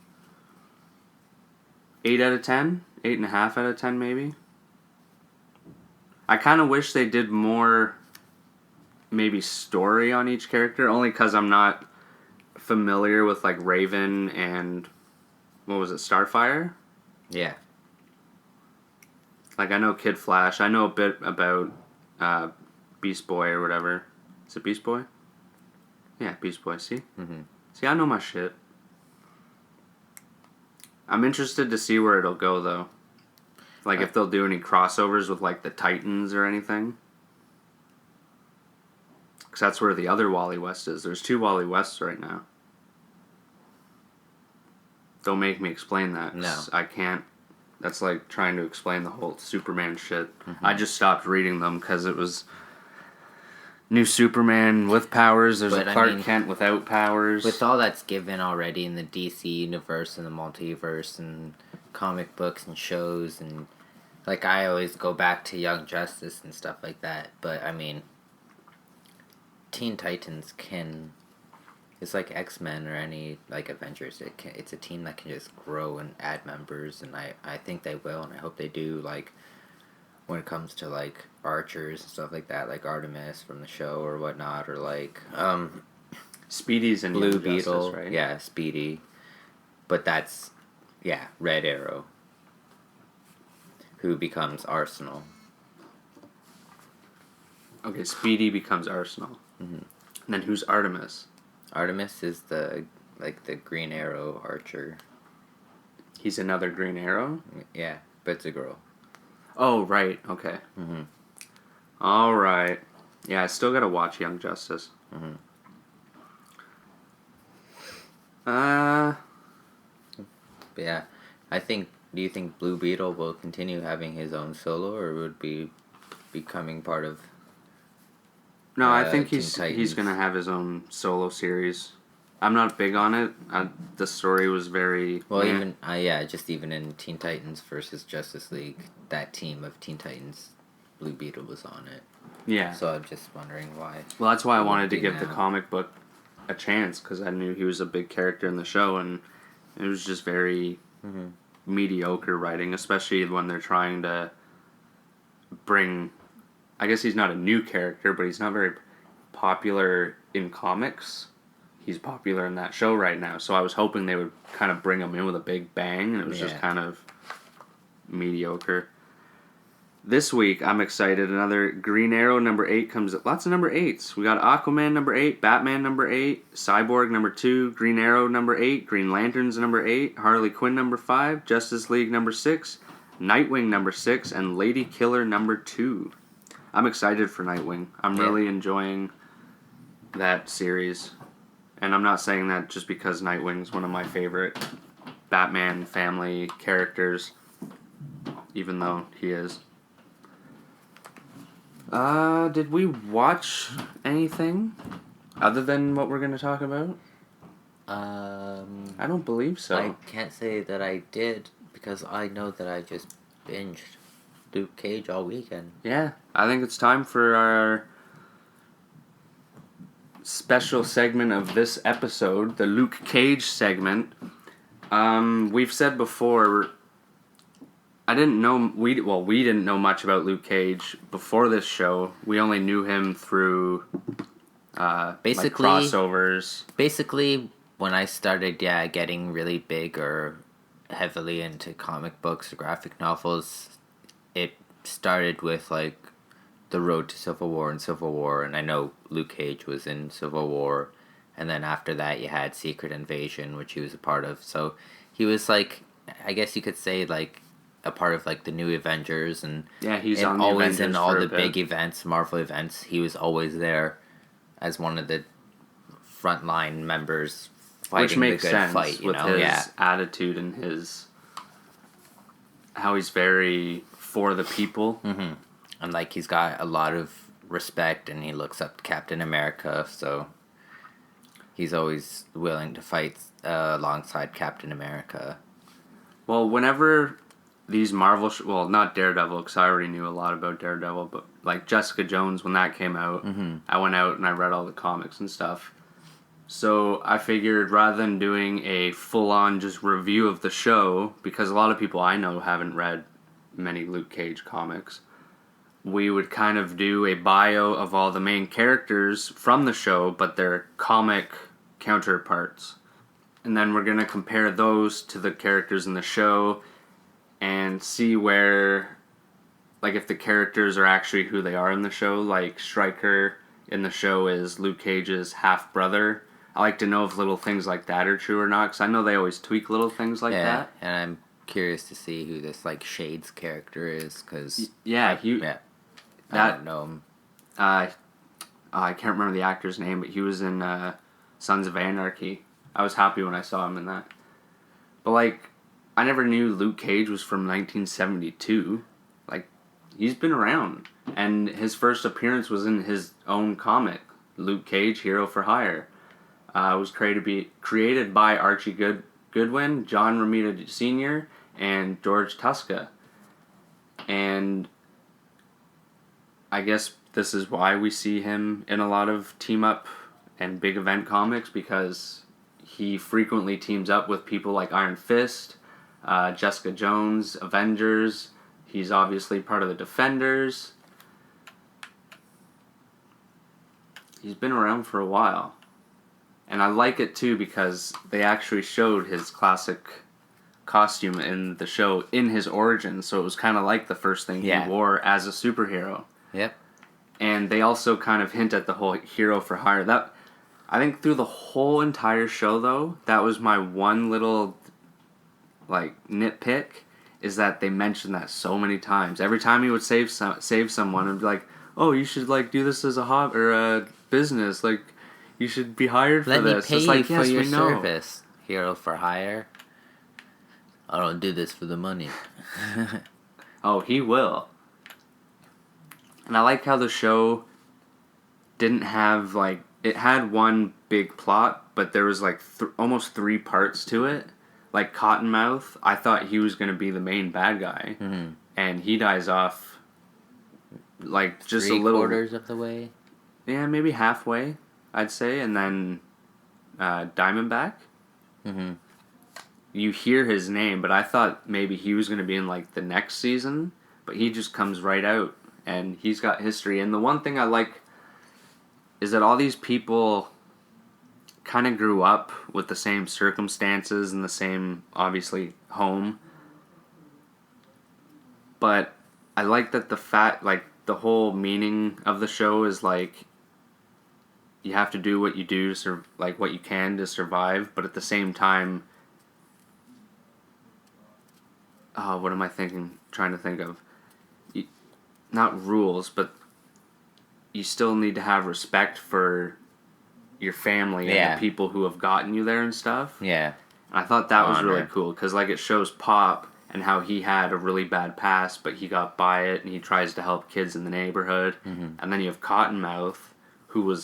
8 out of 10? 8.5 out of 10, maybe? I kind of wish they did more, maybe, story on each character, only because I'm not familiar with, like, Raven and, what was it, Starfire? Yeah. Like, I know Kid Flash. I know a bit about Beast Boy or whatever. Is it Beast Boy? Yeah, Beast Boy, see? Mm-hmm. See, I know my shit. I'm interested to see where it'll go, though. Like, if they'll do any crossovers with, like, the Titans or anything. Because that's where the other Wally West is. There's 2 Wally Wests right now. Don't make me explain that. 'Cause No. I can't. That's like trying to explain the whole Superman shit. Mm-hmm. I just stopped reading them because it was... New Superman with powers. There's But, a I Clark mean, Kent without powers. With all that's given already in the DC universe and the multiverse and comic books and shows and like I always go back to Young Justice and stuff like that. But I mean, Teen Titans can. It's like X-Men or any like Avengers. It's a team that can just grow and add members, and I think they will, and I hope they do. Like when it comes to like archers and stuff like that, like Artemis from the show or whatnot, or like Speedy's in Blue Young Beetle, Justice, right? yeah, Speedy, but that's Red Arrow, who becomes Arsenal. Okay, Speedy becomes Arsenal. Mm-hmm. And then who's Artemis? Artemis is the Green Arrow archer. He's another Green Arrow? Yeah, but it's a girl. Oh, right. Okay. Mm-hmm. All right. Yeah, I still gotta watch Young Justice. Mm-hmm. But yeah, do you think Blue Beetle will continue having his own solo, or would be becoming part of? No, I think Teen he's Titans? gonna have his own solo series. I'm not big on it. The story was very... Well, meh. even in Teen Titans versus Justice League, that team of Teen Titans, Blue Beetle was on it. Yeah. So I'm just wondering why. Well, that's why I It wanted won't to be give the now. comic book a chance, because I knew he was a big character in the show, and it was just very Mm-hmm. mediocre writing, especially when they're trying to bring... I guess he's not a new character, but he's not very popular in comics. He's popular in that show right now, so I was hoping they would kind of bring him in with a big bang, and it was just Yeah. kind of mediocre. This week, I'm excited. Another Green Arrow number 8 comes... Lots of number 8s. We got Aquaman number 8, Batman number 8, Cyborg number 2, Green Arrow number 8, Green Lanterns number 8, Harley Quinn number 5, Justice League number 6, Nightwing number 6, and Lady Killer number 2. I'm excited for Nightwing. I'm Yeah. really enjoying that series. And I'm not saying that just because Nightwing's one of my favorite Batman family characters, even though he is. Did we watch anything other than what we're going to talk about? I don't believe so. I can't say that I did because I know that I just binged Luke Cage all weekend. Yeah, I think it's time for our special segment of this episode, the Luke Cage segment. We've said before, I didn't know, we didn't know much about Luke Cage before this show. We only knew him through, Basically- like crossovers. Basically, when I started, getting really big or heavily into comic books or graphic novels, it started with, like, The Road to Civil War and Civil War, and I know Luke Cage was in Civil War, and then after that you had Secret Invasion, which he was a part of, so he was, like, I guess you could say, like, a part of, like, the new Avengers, and Yeah, he's and on the always Avengers in all for a the bit. big events, Marvel events, he was always there as one of the frontline members fighting Which makes the good sense fight, you with know? his Yeah. attitude and his how he's very for the people. Mm-hmm. And, like, he's got a lot of respect, and he looks up to Captain America, so he's always willing to fight alongside Captain America. Well, whenever these Marvel, well, not Daredevil, because I already knew a lot about Daredevil, but like Jessica Jones, when that came out, I went out and I read all the comics and stuff. So I figured rather than doing a full-on just review of the show, because a lot of people I know haven't read many Luke Cage comics, we would kind of do a bio of all the main characters from the show, but their comic counterparts. And then we're going to compare those to the characters in the show and see where, like, if the characters are actually who they are in the show. Like, Stryker in the show is Luke Cage's half-brother. I like to know if little things like that are true or not, because I know they always tweak little things like that. And I'm curious to see who this, like, Shades character is, because Yeah, I don't know him. I can't remember the actor's name, but he was in Sons of Anarchy. I was happy when I saw him in that. But, like, I never knew Luke Cage was from 1972. Like, he's been around. And his first appearance was in his own comic, Luke Cage, Hero for Hire. It was created by Archie Goodwin, John Romita Sr., and George Tuska. And I guess this is why we see him in a lot of team-up and big event comics, because he frequently teams up with people like Iron Fist, Jessica Jones, Avengers. He's obviously part of the Defenders. He's been around for a while. And I like it too because they actually showed his classic costume in the show in his origin, so it was kind of like the first thing he wore as a superhero. Yep. And they also kind of hint at the whole Hero for Hire. That, I think through the whole entire show, though, that was my one little, like, nitpick, is that they mentioned that so many times. Every time he would save someone, it'd be like, oh, you should, like, do this as a hobby or a business. Like, you should be hired for this. Let me pay It's like, you for your we know. service. Hero for Hire. I don't do this for the money. Oh, he will. And I like how the show didn't have, like, it had one big plot, but there was, like, almost 3 parts to it. Like, Cottonmouth, I thought he was going to be the main bad guy. Mm-hmm. And he dies off, like, just a little... 3/4 of the way? Yeah, maybe halfway, I'd say. And then Diamondback. Mm-hmm. You hear his name, but I thought maybe he was going to be in, like, the next season. But he just comes right out. And he's got history. And the one thing I like is that all these people kind of grew up with the same circumstances and the same, obviously, home. But I like that the whole meaning of the show is, like, you have to do what you do to what you can to survive, but at the same time, what am I trying to think of? Not rules, but you still need to have respect for your family and the people who have gotten you there and stuff. Yeah. And I thought that was Honor. really cool, because, like, it shows Pop and how he had a really bad past, but he got by it, and he tries to help kids in the neighborhood. Mm-hmm. And then you have Cottonmouth, who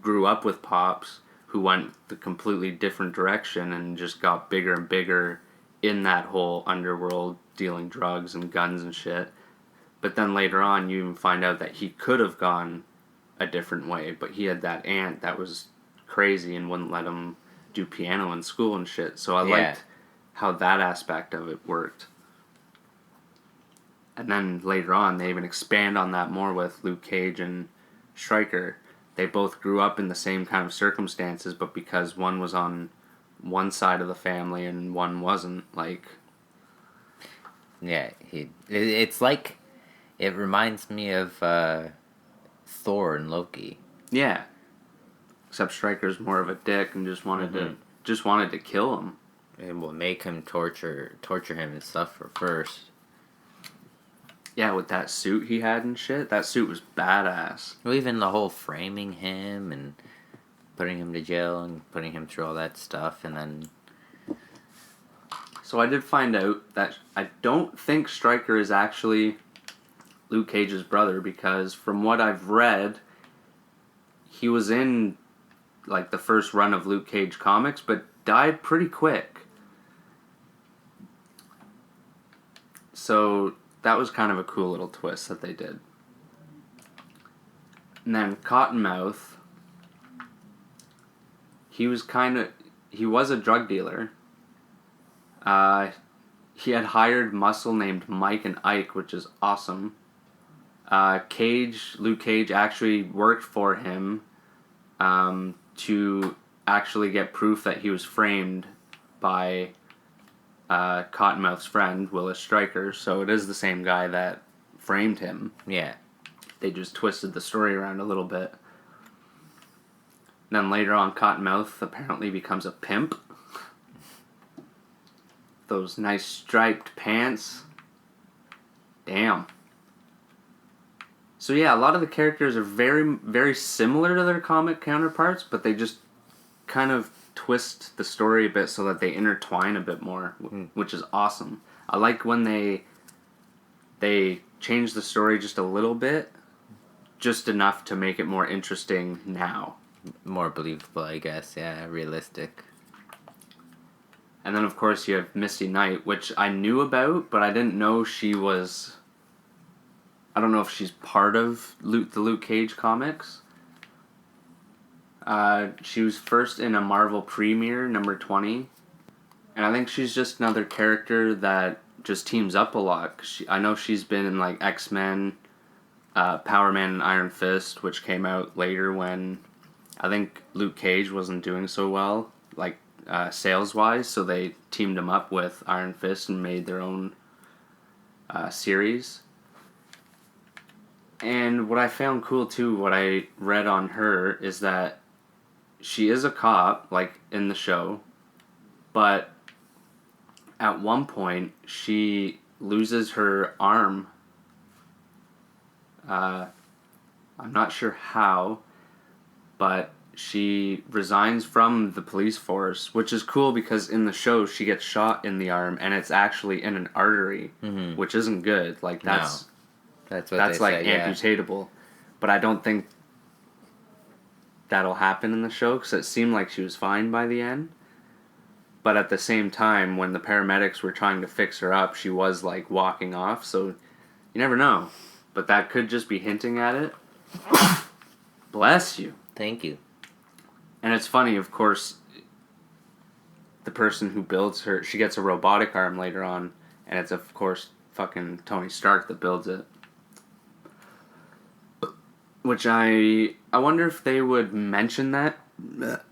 grew up with Pops, who went the completely different direction and just got bigger and bigger in that whole underworld, dealing drugs and guns and shit. But then later on, you even find out that he could have gone a different way, but he had that aunt that was crazy and wouldn't let him do piano in school and shit. So I how that aspect of it worked. And then later on, they even expand on that more with Luke Cage and Stryker. They both grew up in the same kind of circumstances, but because one was on one side of the family and one wasn't, like... Yeah, it's like... It reminds me of Thor and Loki. Yeah. Except Stryker's more of a dick and just wanted to kill him. It will make him torture him and suffer first. Yeah, with that suit he had and shit. That suit was badass. Well, even the whole framing him and putting him to jail and putting him through all that stuff, and then... So I did find out that I don't think Stryker is actually Luke Cage's brother, because from what I've read, he was in like the first run of Luke Cage comics, but died pretty quick. So that was kind of a cool little twist that they did. And then Cottonmouth, he was a drug dealer. He had hired muscle named Mike and Ike, which is awesome. Luke Cage actually worked for him to actually get proof that he was framed by Cottonmouth's friend, Willis Stryker. So it is the same guy that framed him. Yeah. They just twisted the story around a little bit. Then later on, Cottonmouth apparently becomes a pimp. Those nice striped pants. Damn. So yeah, a lot of the characters are very, very similar to their comic counterparts, but they just kind of twist the story a bit so that they intertwine a bit more, which is awesome. I like when they change the story just a little bit, just enough to make it more interesting now. More believable, I guess. Yeah, realistic. And then, of course, you have Misty Knight, which I knew about, but I didn't know she was... I don't know if she's part of the Luke Cage comics. She was first in a Marvel premiere, number 20. And I think she's just another character that just teams up a lot. I know she's been in, like, X-Men, Power Man and Iron Fist, which came out later when I think Luke Cage wasn't doing so well, like, sales-wise, so they teamed him up with Iron Fist and made their own series. And what I found cool, too, what I read on her, is that she is a cop, like, in the show, but at one point, she loses her arm. I'm not sure how, but she resigns from the police force, which is cool because in the show she gets shot in the arm and it's actually in an artery, which isn't good. Like that's what that's they like say, amputatable. But I don't think that'll happen in the show because it seemed like she was fine by the end. But at the same time, when the paramedics were trying to fix her up, she was like walking off. So you never know. But that could just be hinting at it. Bless you. Thank you. And it's funny, of course, the person who builds her, she gets a robotic arm later on, and it's, of course, fucking Tony Stark that builds it. Which I wonder if they would mention that,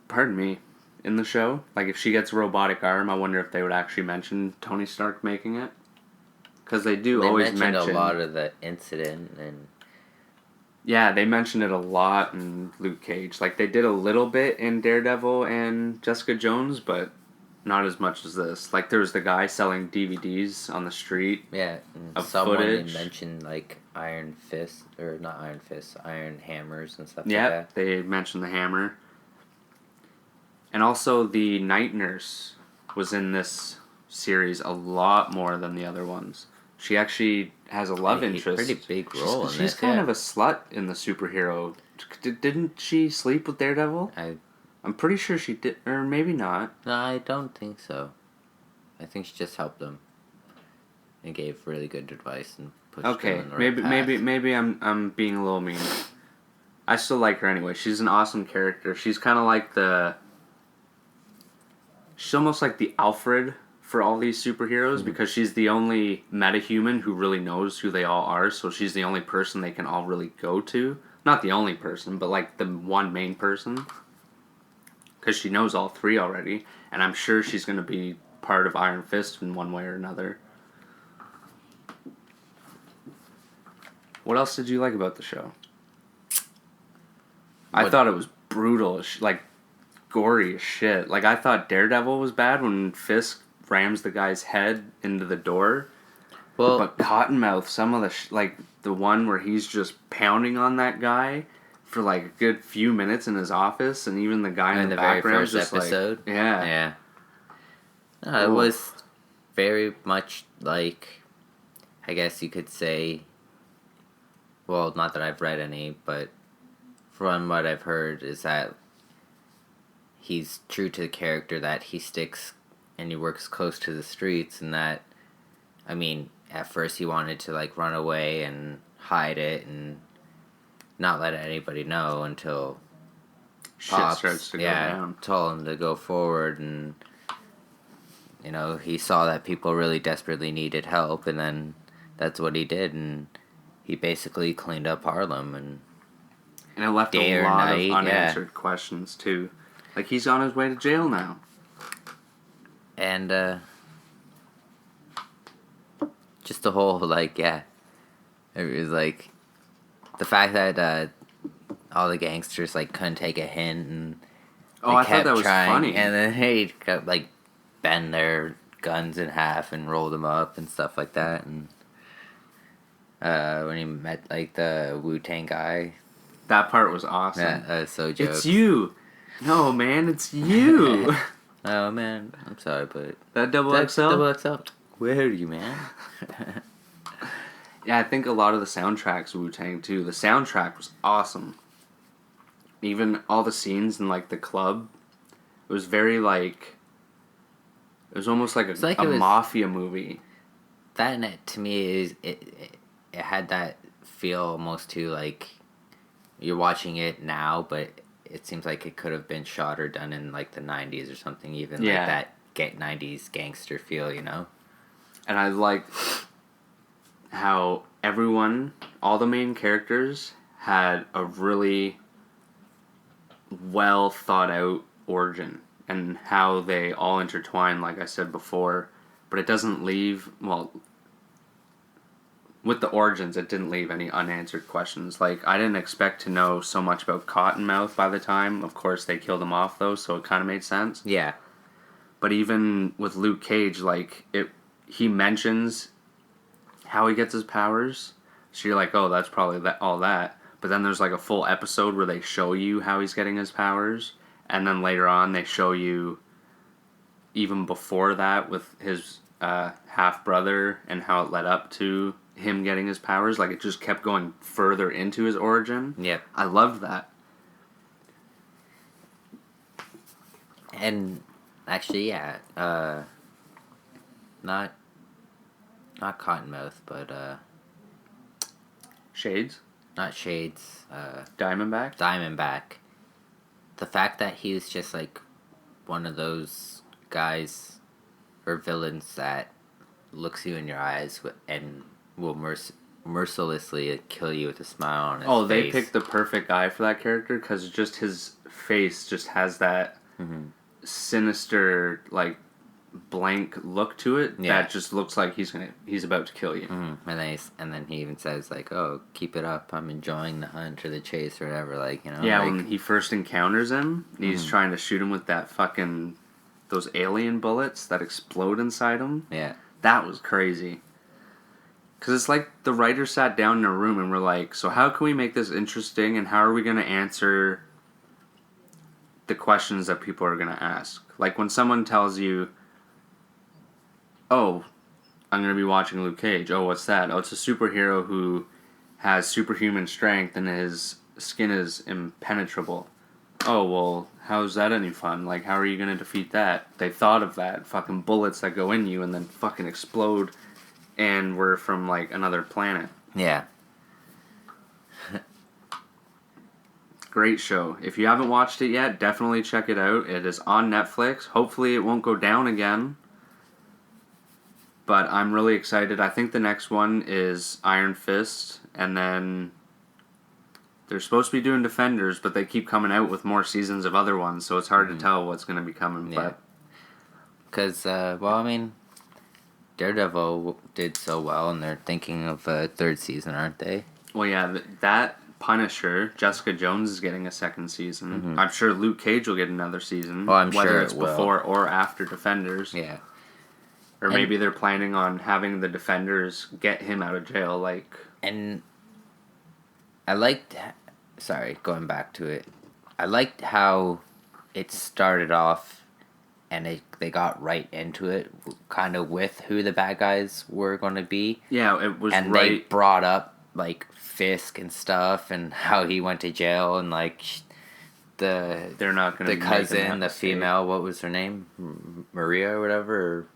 pardon me, in the show. Like, if she gets a robotic arm, I wonder if they would actually mention Tony Stark making it. Because they always mention a lot of the incident and... Yeah, they mentioned it a lot in Luke Cage. Like, they did a little bit in Daredevil and Jessica Jones, but not as much as this. Like, there was the guy selling DVDs on the street. Yeah, of someone footage. mentioned, like, Iron Fist, or not Iron Fist, Iron Hammers and stuff Yeah, like that. they mentioned the hammer. And also, the Night Nurse was in this series a lot more than the other ones. She actually has a love interest. Pretty big role in this. She's kind of a slut in the superhero. Didn't she sleep with Daredevil? I'm pretty sure she did, or maybe not. No, I don't think so. I think she just helped them and gave really good advice and pushed them in the right path. maybe I'm being a little mean. I still like her anyway. She's an awesome character. She's kind of like she's almost like the Alfred for all these superheroes because she's the only metahuman who really knows who they all are, so she's the only person they can all really go to. Not the only person, but like the one main person. Because she knows all three already, and I'm sure she's going to be part of Iron Fist in one way or another. What else did you like about the show? I thought it was brutal, like gory as shit. Like I thought Daredevil was bad when Fisk rams the guy's head into the door. Well, But Cottonmouth, some of the like the one where he's just pounding on that guy for like a good few minutes in his office, and even the guy in the very background first just episode. like, yeah. Yeah. No, it was very much like, I guess you could say, well, not that I've read any, but from what I've heard is that he's true to the character, that he sticks and he works close to the streets, and that, I mean, at first he wanted to like run away and hide it and not let anybody know until Shit Pops, starts to go down. told him to go forward, and you know, he saw that people really desperately needed help, and then that's what he did, and he basically cleaned up Harlem, and it left day a or lot night, of unanswered questions too. Like he's on his way to jail now. and just the whole like, yeah, it was like the fact that all the gangsters like couldn't take a hint, and Oh, I thought that was funny. and then they like bend their guns in half and roll them up and stuff like that, and when he met like the Wu-Tang guy, That part was awesome. yeah, that was so jokes. It's you. No, man, it's you. Oh man, I'm sorry, but That double that's XL? double XL. Where are you, man? Yeah, I think a lot of the soundtracks Wu-Tang too. The soundtrack was awesome. Even all the scenes in like the club, it was very like, it was almost like It's like a it was- mafia movie. That and it, to me is it had that feel almost to like you're watching it now, but it seems like it could have been shot or done in like the 90s or something, even Yeah. like that 90s gangster feel, you know? And I like how everyone, all the main characters, had a really well thought out origin and how they all intertwine, like I said before. But it doesn't leave, well, with the origins, it didn't leave any unanswered questions. Like, I didn't expect to know so much about Cottonmouth by the time. Of course, they killed him off, though, so it kind of made sense. Yeah. But even with Luke Cage, like, he mentions how he gets his powers. So you're like, oh, that's probably all that. But then there's like a full episode where they show you how he's getting his powers. And then later on, they show you even before that with his half-brother and how it led up to him getting his powers. Like, it just kept going further into his origin. Yep. I loved that. And actually, yeah, not Cottonmouth, but Shades? not Shades, Diamondback? Diamondback. The fact that he was just like one of those guys or villains that looks you in your eyes and will mercilessly kill you with a smile on his face. They picked the perfect guy for that character because just his face just has that sinister, like, blank look to it that just looks like he's about to kill you. Mm-hmm. And then he even says like, "Oh, keep it up. I'm enjoying the hunt or the chase or whatever." Like, you know. Yeah, like, when he first encounters him, he's trying to shoot him with that fucking those alien bullets that explode inside him. Yeah. That was crazy. Because it's like the writer sat down in a room and we're like, so how can we make this interesting and how are we going to answer the questions that people are going to ask? Like when someone tells you, oh, I'm going to be watching Luke Cage. Oh, what's that? Oh, it's a superhero who has superhuman strength and his skin is impenetrable. Oh, well, how's that any fun? Like, how are you going to defeat that? They thought of that. Fucking bullets that go in you and then fucking explode and we're from, like, another planet. Yeah. Great show. If you haven't watched it yet, definitely check it out. It is on Netflix. Hopefully it won't go down again. But I'm really excited. I think the next one is Iron Fist, and then they're supposed to be doing Defenders, but they keep coming out with more seasons of other ones, so it's hard to tell what's going to be coming. Yeah. Because, Daredevil did so well, and they're thinking of a third season, aren't they? Well, yeah, that Punisher, Jessica Jones is getting a second season. I'm sure Luke Cage will get another season. Oh, I'm whether sure it's it will. before or after Defenders. Yeah. Or maybe they're planning on having the Defenders get him out of jail, like... And I liked... Sorry, going back to it. I liked how it started off and they got right into it, kind of with who the bad guys were going to be. Yeah, it was and they brought up, like, Fisk and stuff and how he went to jail and, like, they're not going to the cousin, the female, what was her name? Maria or whatever?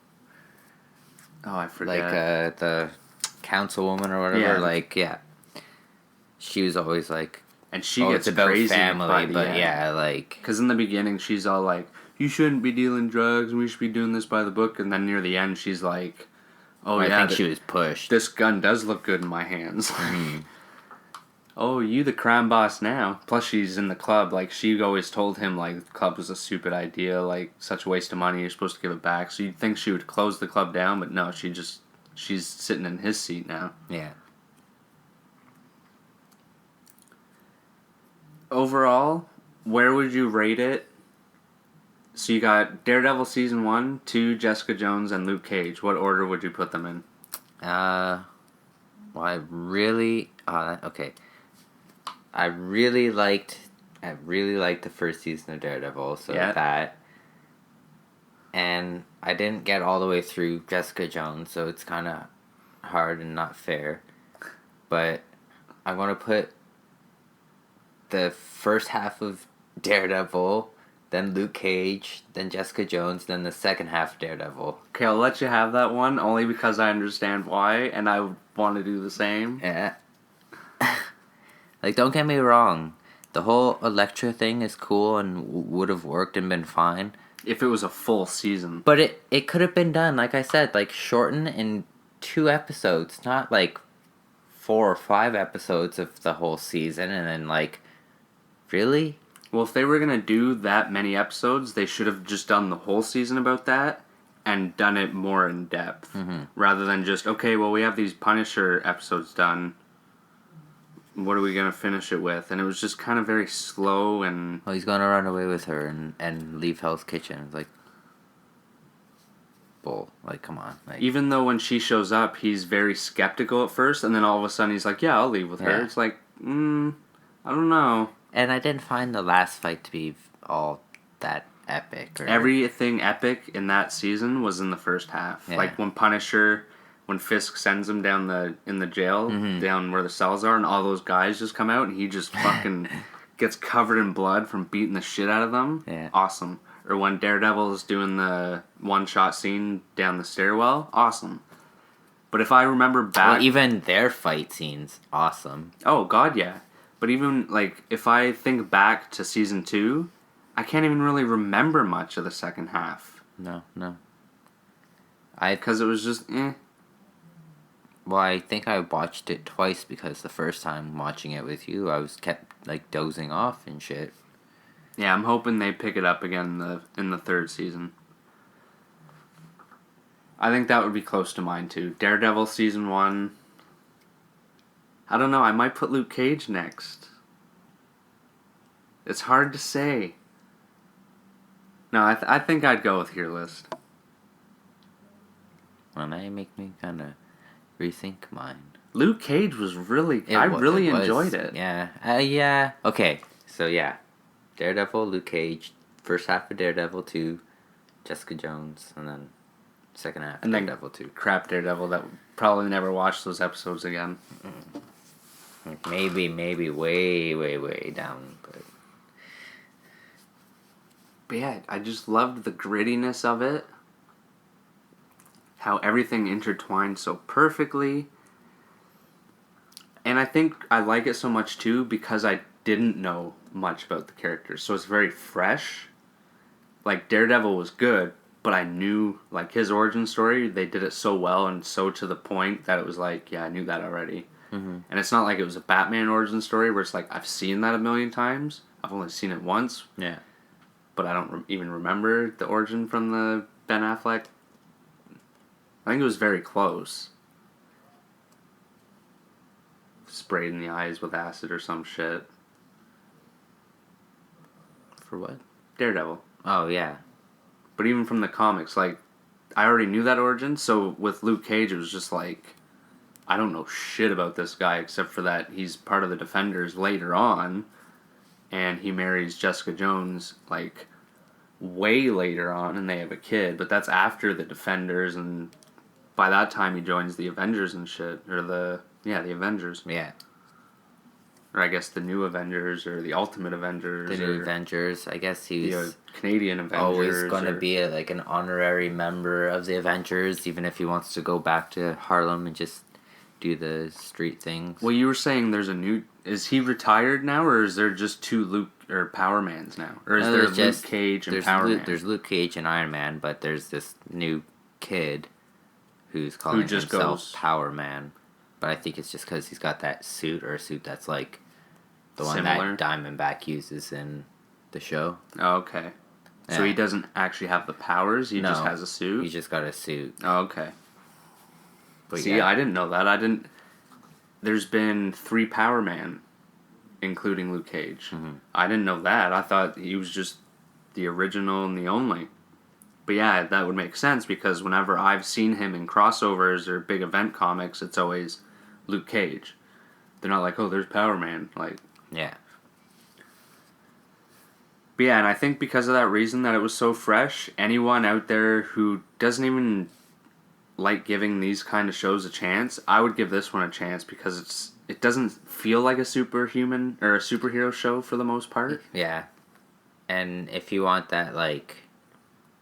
Oh, I forget. Like, the councilwoman or whatever. Yeah. Like, yeah. She was always like... And she it's gets about crazy. family, but yeah, like... Because in the beginning, she's all like, you shouldn't be dealing drugs, and we should be doing this by the book. And then near the end, she's like, oh, I yeah. think she was pushed. This gun does look good in my hands. Mm-hmm. Oh, you the crime boss now. Plus, she's in the club. Like, she always told him, like, the club was a stupid idea. Like, such a waste of money. You're supposed to give it back. So you'd think she would close the club down, but no, she's sitting in his seat now. Yeah. Overall, where would you rate it? So you got Daredevil Season 1, 2, Jessica Jones, and Luke Cage. What order would you put them in? Well, I really... okay. I really liked the first season of Daredevil, so that. And I didn't get all the way through Jessica Jones, so it's kind of hard and not fair. But I'm going to put the first half of Daredevil, then Luke Cage, then Jessica Jones, then the second half of Daredevil. Okay, I'll let you have that one, only because I understand why, and I want to do the same. Yeah. Like, don't get me wrong. The whole Elektra thing is cool and would have worked and been fine. If it was a full season. But it could have been done, like I said, like, shortened in 2 episodes, not, like, 4 or 5 episodes of the whole season, and then, like, really? Well, if they were going to do that many episodes, they should have just done the whole season about that and done it more in depth. Mm-hmm. Rather than just, okay, well, we have these Punisher episodes done. What are we going to finish it with? And it was just kind of very slow and... Well, he's going to run away with her and leave Hell's Kitchen. It's like... Bull. Like, come on. Like, even though when she shows up, he's very skeptical at first, and then all of a sudden he's like, yeah, I'll leave with her. Yeah. It's like, I don't know. And I didn't find the last fight to be all that epic. Everything epic in that season was in the first half. Yeah. Like when Fisk sends him down in the jail, down where the cells are, and all those guys just come out, and he just fucking gets covered in blood from beating the shit out of them. Yeah. Awesome. Or when Daredevil is doing the one-shot scene down the stairwell. Awesome. But if I remember back... Well, even their fight scenes, awesome. Oh, God, yeah. But even, like, if I think back to Season 2, I can't even really remember much of the second half. No. Because it was just, Well, I think I watched it twice because the first time watching it with you, I was kept, like, dozing off and shit. Yeah, I'm hoping they pick it up again in the third season. I think that would be close to mine, too. Daredevil Season 1... I don't know, I might put Luke Cage next. It's hard to say. No, I think I'd go with your list. Well, now you make me kind of rethink mine. Luke Cage was really... I really enjoyed it. Yeah. Yeah. Okay, so yeah. Daredevil, Luke Cage, first half of Daredevil 2, Jessica Jones, and then second half of Daredevil 2. Crap Daredevil that probably never watch those episodes again. Maybe way down, But yeah, I just loved the grittiness of it. How everything intertwined so perfectly. And I think I like it so much too because I didn't know much about the characters. So it's very fresh. Like Daredevil was good, but I knew, like, his origin story, they did it so well and so to the point that it was like, yeah, I knew that already. Mm-hmm. And it's not like it was a Batman origin story where it's like, I've seen that a million times. I've only seen it once. Yeah. But I don't even remember the origin from the Ben Affleck. I think it was very close. Sprayed in the eyes with acid or some shit. For what? Daredevil. Oh, yeah. But even from the comics, like, I already knew that origin, so with Luke Cage, it was just like, I don't know shit about this guy except for that he's part of the Defenders later on, and he marries Jessica Jones, like, way later on, and they have a kid, but that's after the Defenders, and by that time he joins the Avengers and shit, or the Avengers. Yeah. Or I guess the New Avengers, or the Ultimate Avengers. The New Avengers. I guess he's the Canadian Avengers. always going to be like an honorary member of the Avengers, even if he wants to go back to Harlem and just do the street things. Well, you were saying there's a new... Is he retired now, or is there just two Luke or Power Mans now? Or is there Luke Cage and Power Man? There's Luke Cage and Iron Man, but there's this new kid who's calling himself Power Man. But I think it's just because he's got that suit, or a suit that's like the Similar. one that Diamondback uses in the show. Oh, okay. So Yeah. he doesn't actually have the powers, he just has a suit? He's just got a suit. Oh, okay. But See, I didn't know that. There's been 3 Power Man, including Luke Cage. Mm-hmm. I didn't know that. I thought he was just the original and the only. But yeah, that would make sense, because whenever I've seen him in crossovers or big event comics, it's always Luke Cage. They're not like, oh, there's Power Man. Like, Yeah. but yeah, and I think because of that reason that it was so fresh, anyone out there who doesn't even like giving these kind of shows a chance, I would give this one a chance, because it doesn't feel like a superhuman or a superhero show for the most part. Yeah. And if you want that, like,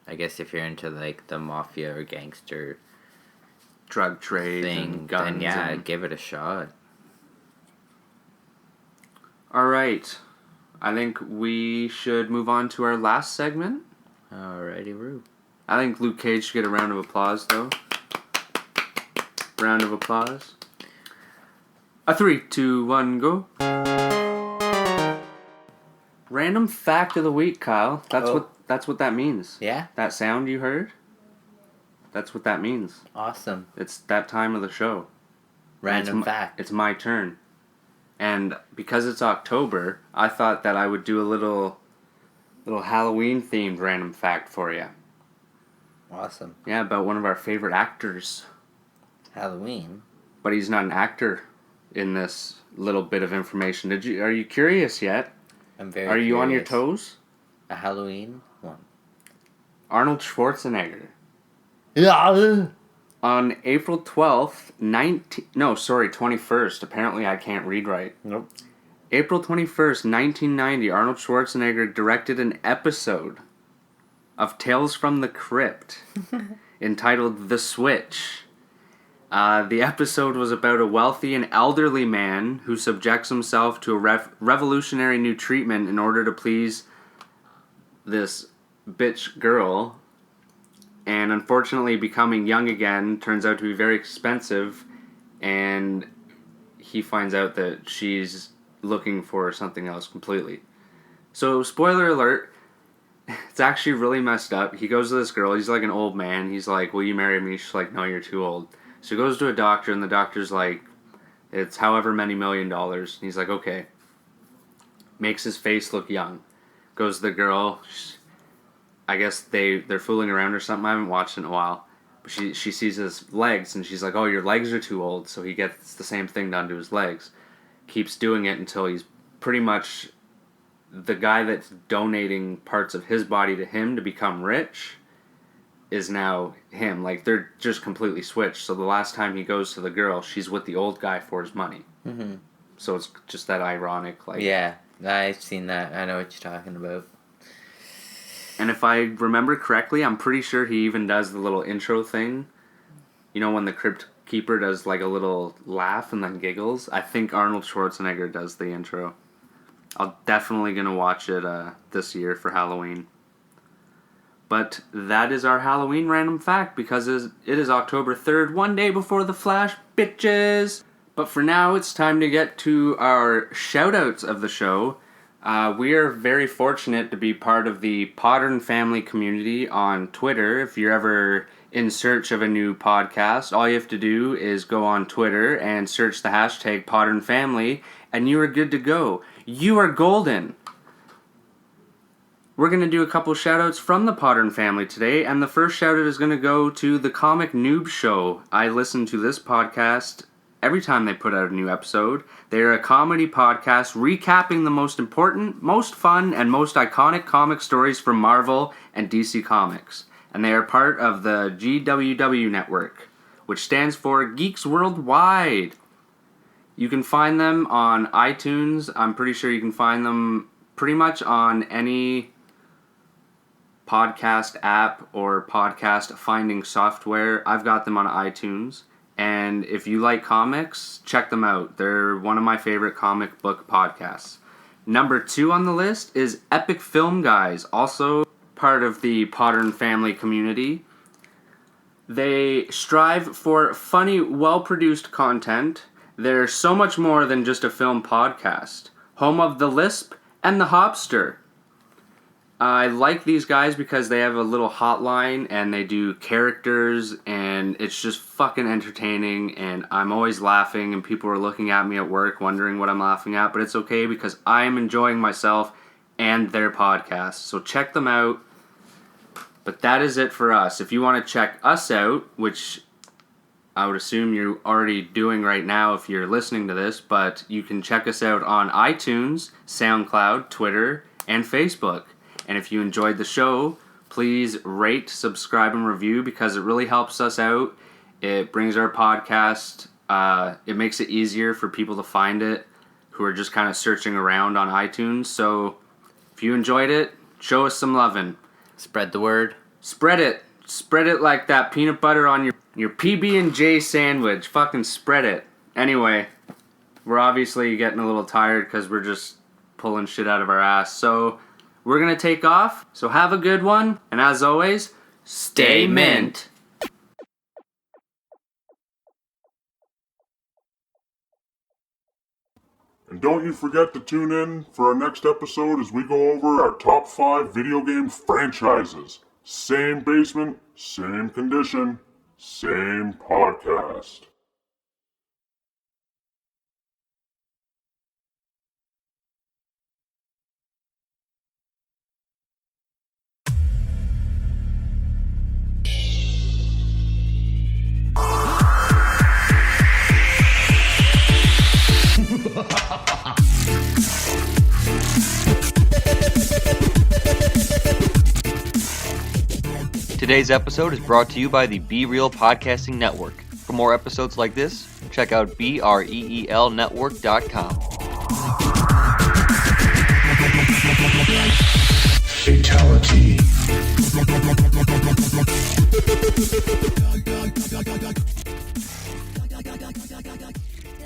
I guess if you're into, like, the mafia or gangster Drug trade thing, and guns. then yeah, and... give it a shot. All right. I think we should move on to our last segment. Alrighty, Roo. I think Luke Cage should get a round of applause, though. Round of applause. A 3, 2, 1, go. Random fact of the week, Kyle. That's what that means. Yeah? That sound you heard? That's what that means. Awesome. It's that time of the show. Random fact. It's my turn. And because it's October, I thought that I would do a little Halloween themed random fact for you. Awesome. Yeah, about one of our favorite actors. Halloween. But he's not an actor in this little bit of information. Are you curious yet? I'm very Are you on your curious. toes? A Halloween one. Arnold Schwarzenegger. Yeah. On April 12th, 21st. Apparently I can't read right. Nope. April 21st, 1990, Arnold Schwarzenegger directed an episode of Tales from the Crypt entitled The Switch. The episode was about a wealthy and elderly man who subjects himself to a revolutionary new treatment in order to please this bitch girl. And unfortunately, becoming young again turns out to be very expensive, and he finds out that she's looking for something else completely. So, spoiler alert, it's actually really messed up. He goes to this girl, he's like an old man, he's like, will you marry me? She's like, no, you're too old. So he goes to a doctor, and the doctor's like, it's however many $1 million. And he's like, okay. Makes his face look young. Goes to the girl, I guess they're fooling around or something. I haven't watched it in a while. But she sees his legs, and she's like, oh, your legs are too old. So he gets the same thing done to his legs. Keeps doing it until he's pretty much the guy that's donating parts of his body to him to become rich is now him. Like, they're just completely switched. So the last time he goes to the girl, she's with the old guy for his money. Mm-hmm. So it's just that ironic. Like, Yeah, I've seen that. I know what you're talking about. and if I remember correctly, I'm pretty sure he even does the little intro thing. You know, when the Crypt Keeper does like a little laugh and then giggles? I think Arnold Schwarzenegger does the intro. I'm definitely going to watch it this year for Halloween. but that is our Halloween random fact because it is October 3rd, one day before the Flash, bitches! But for now, it's time to get to our shout-outs of the show. We are very fortunate to be part of the Podern Family community on Twitter. If you're ever in search of a new podcast, all you have to do is go on Twitter and search the hashtag Podern Family, and you are good to go. You are golden. We're going to do a couple shout-outs from the Podern Family today, and the first shout-out is going to go to the Comic Noob Show. I listen to this podcast every time they put out a new episode. They are a comedy podcast recapping the most important, most fun, and most iconic comic stories from Marvel and DC Comics. And they are part of the GWW Network, which stands for Geeks Worldwide. You can find them on iTunes. I'm pretty sure you can find them pretty much on any podcast app or podcast finding software. I've got them on iTunes. And if you like comics, check them out. They're one of my favorite comic book podcasts. Number 2 on the list is Epic Film Guys, also part of the Podern Family community. They strive for funny, well-produced content. They're so much more than just a film podcast. Home of the Lisp and the Hopster. I like these guys because they have a little hotline and they do characters and it's just fucking entertaining and I'm always laughing and people are looking at me at work wondering what I'm laughing at, but it's okay because I'm enjoying myself and their podcast. So check them out. But that is it for us. If you want to check us out, which I would assume you're already doing right now if you're listening to this, but you can check us out on iTunes, SoundCloud, Twitter, and Facebook. And if you enjoyed the show, please rate, subscribe, and review because it really helps us out. It brings our podcast, it makes it easier for people to find it who are just kind of searching around on iTunes. So if you enjoyed it, show us some lovin'. Spread the word. Spread it. Spread it like that peanut butter on your PB&J sandwich. Fucking spread it. Anyway, we're obviously getting a little tired because we're just pulling shit out of our ass. So we're going to take off. So have a good one. And as always, stay mint. And don't you forget to tune in for our next episode as we go over our top 5 video game franchises. Same basement, same condition, same podcast. Today's episode is brought to you by the Be Real Podcasting Network. For more episodes like this, check out BREELnetwork.com. Fatality.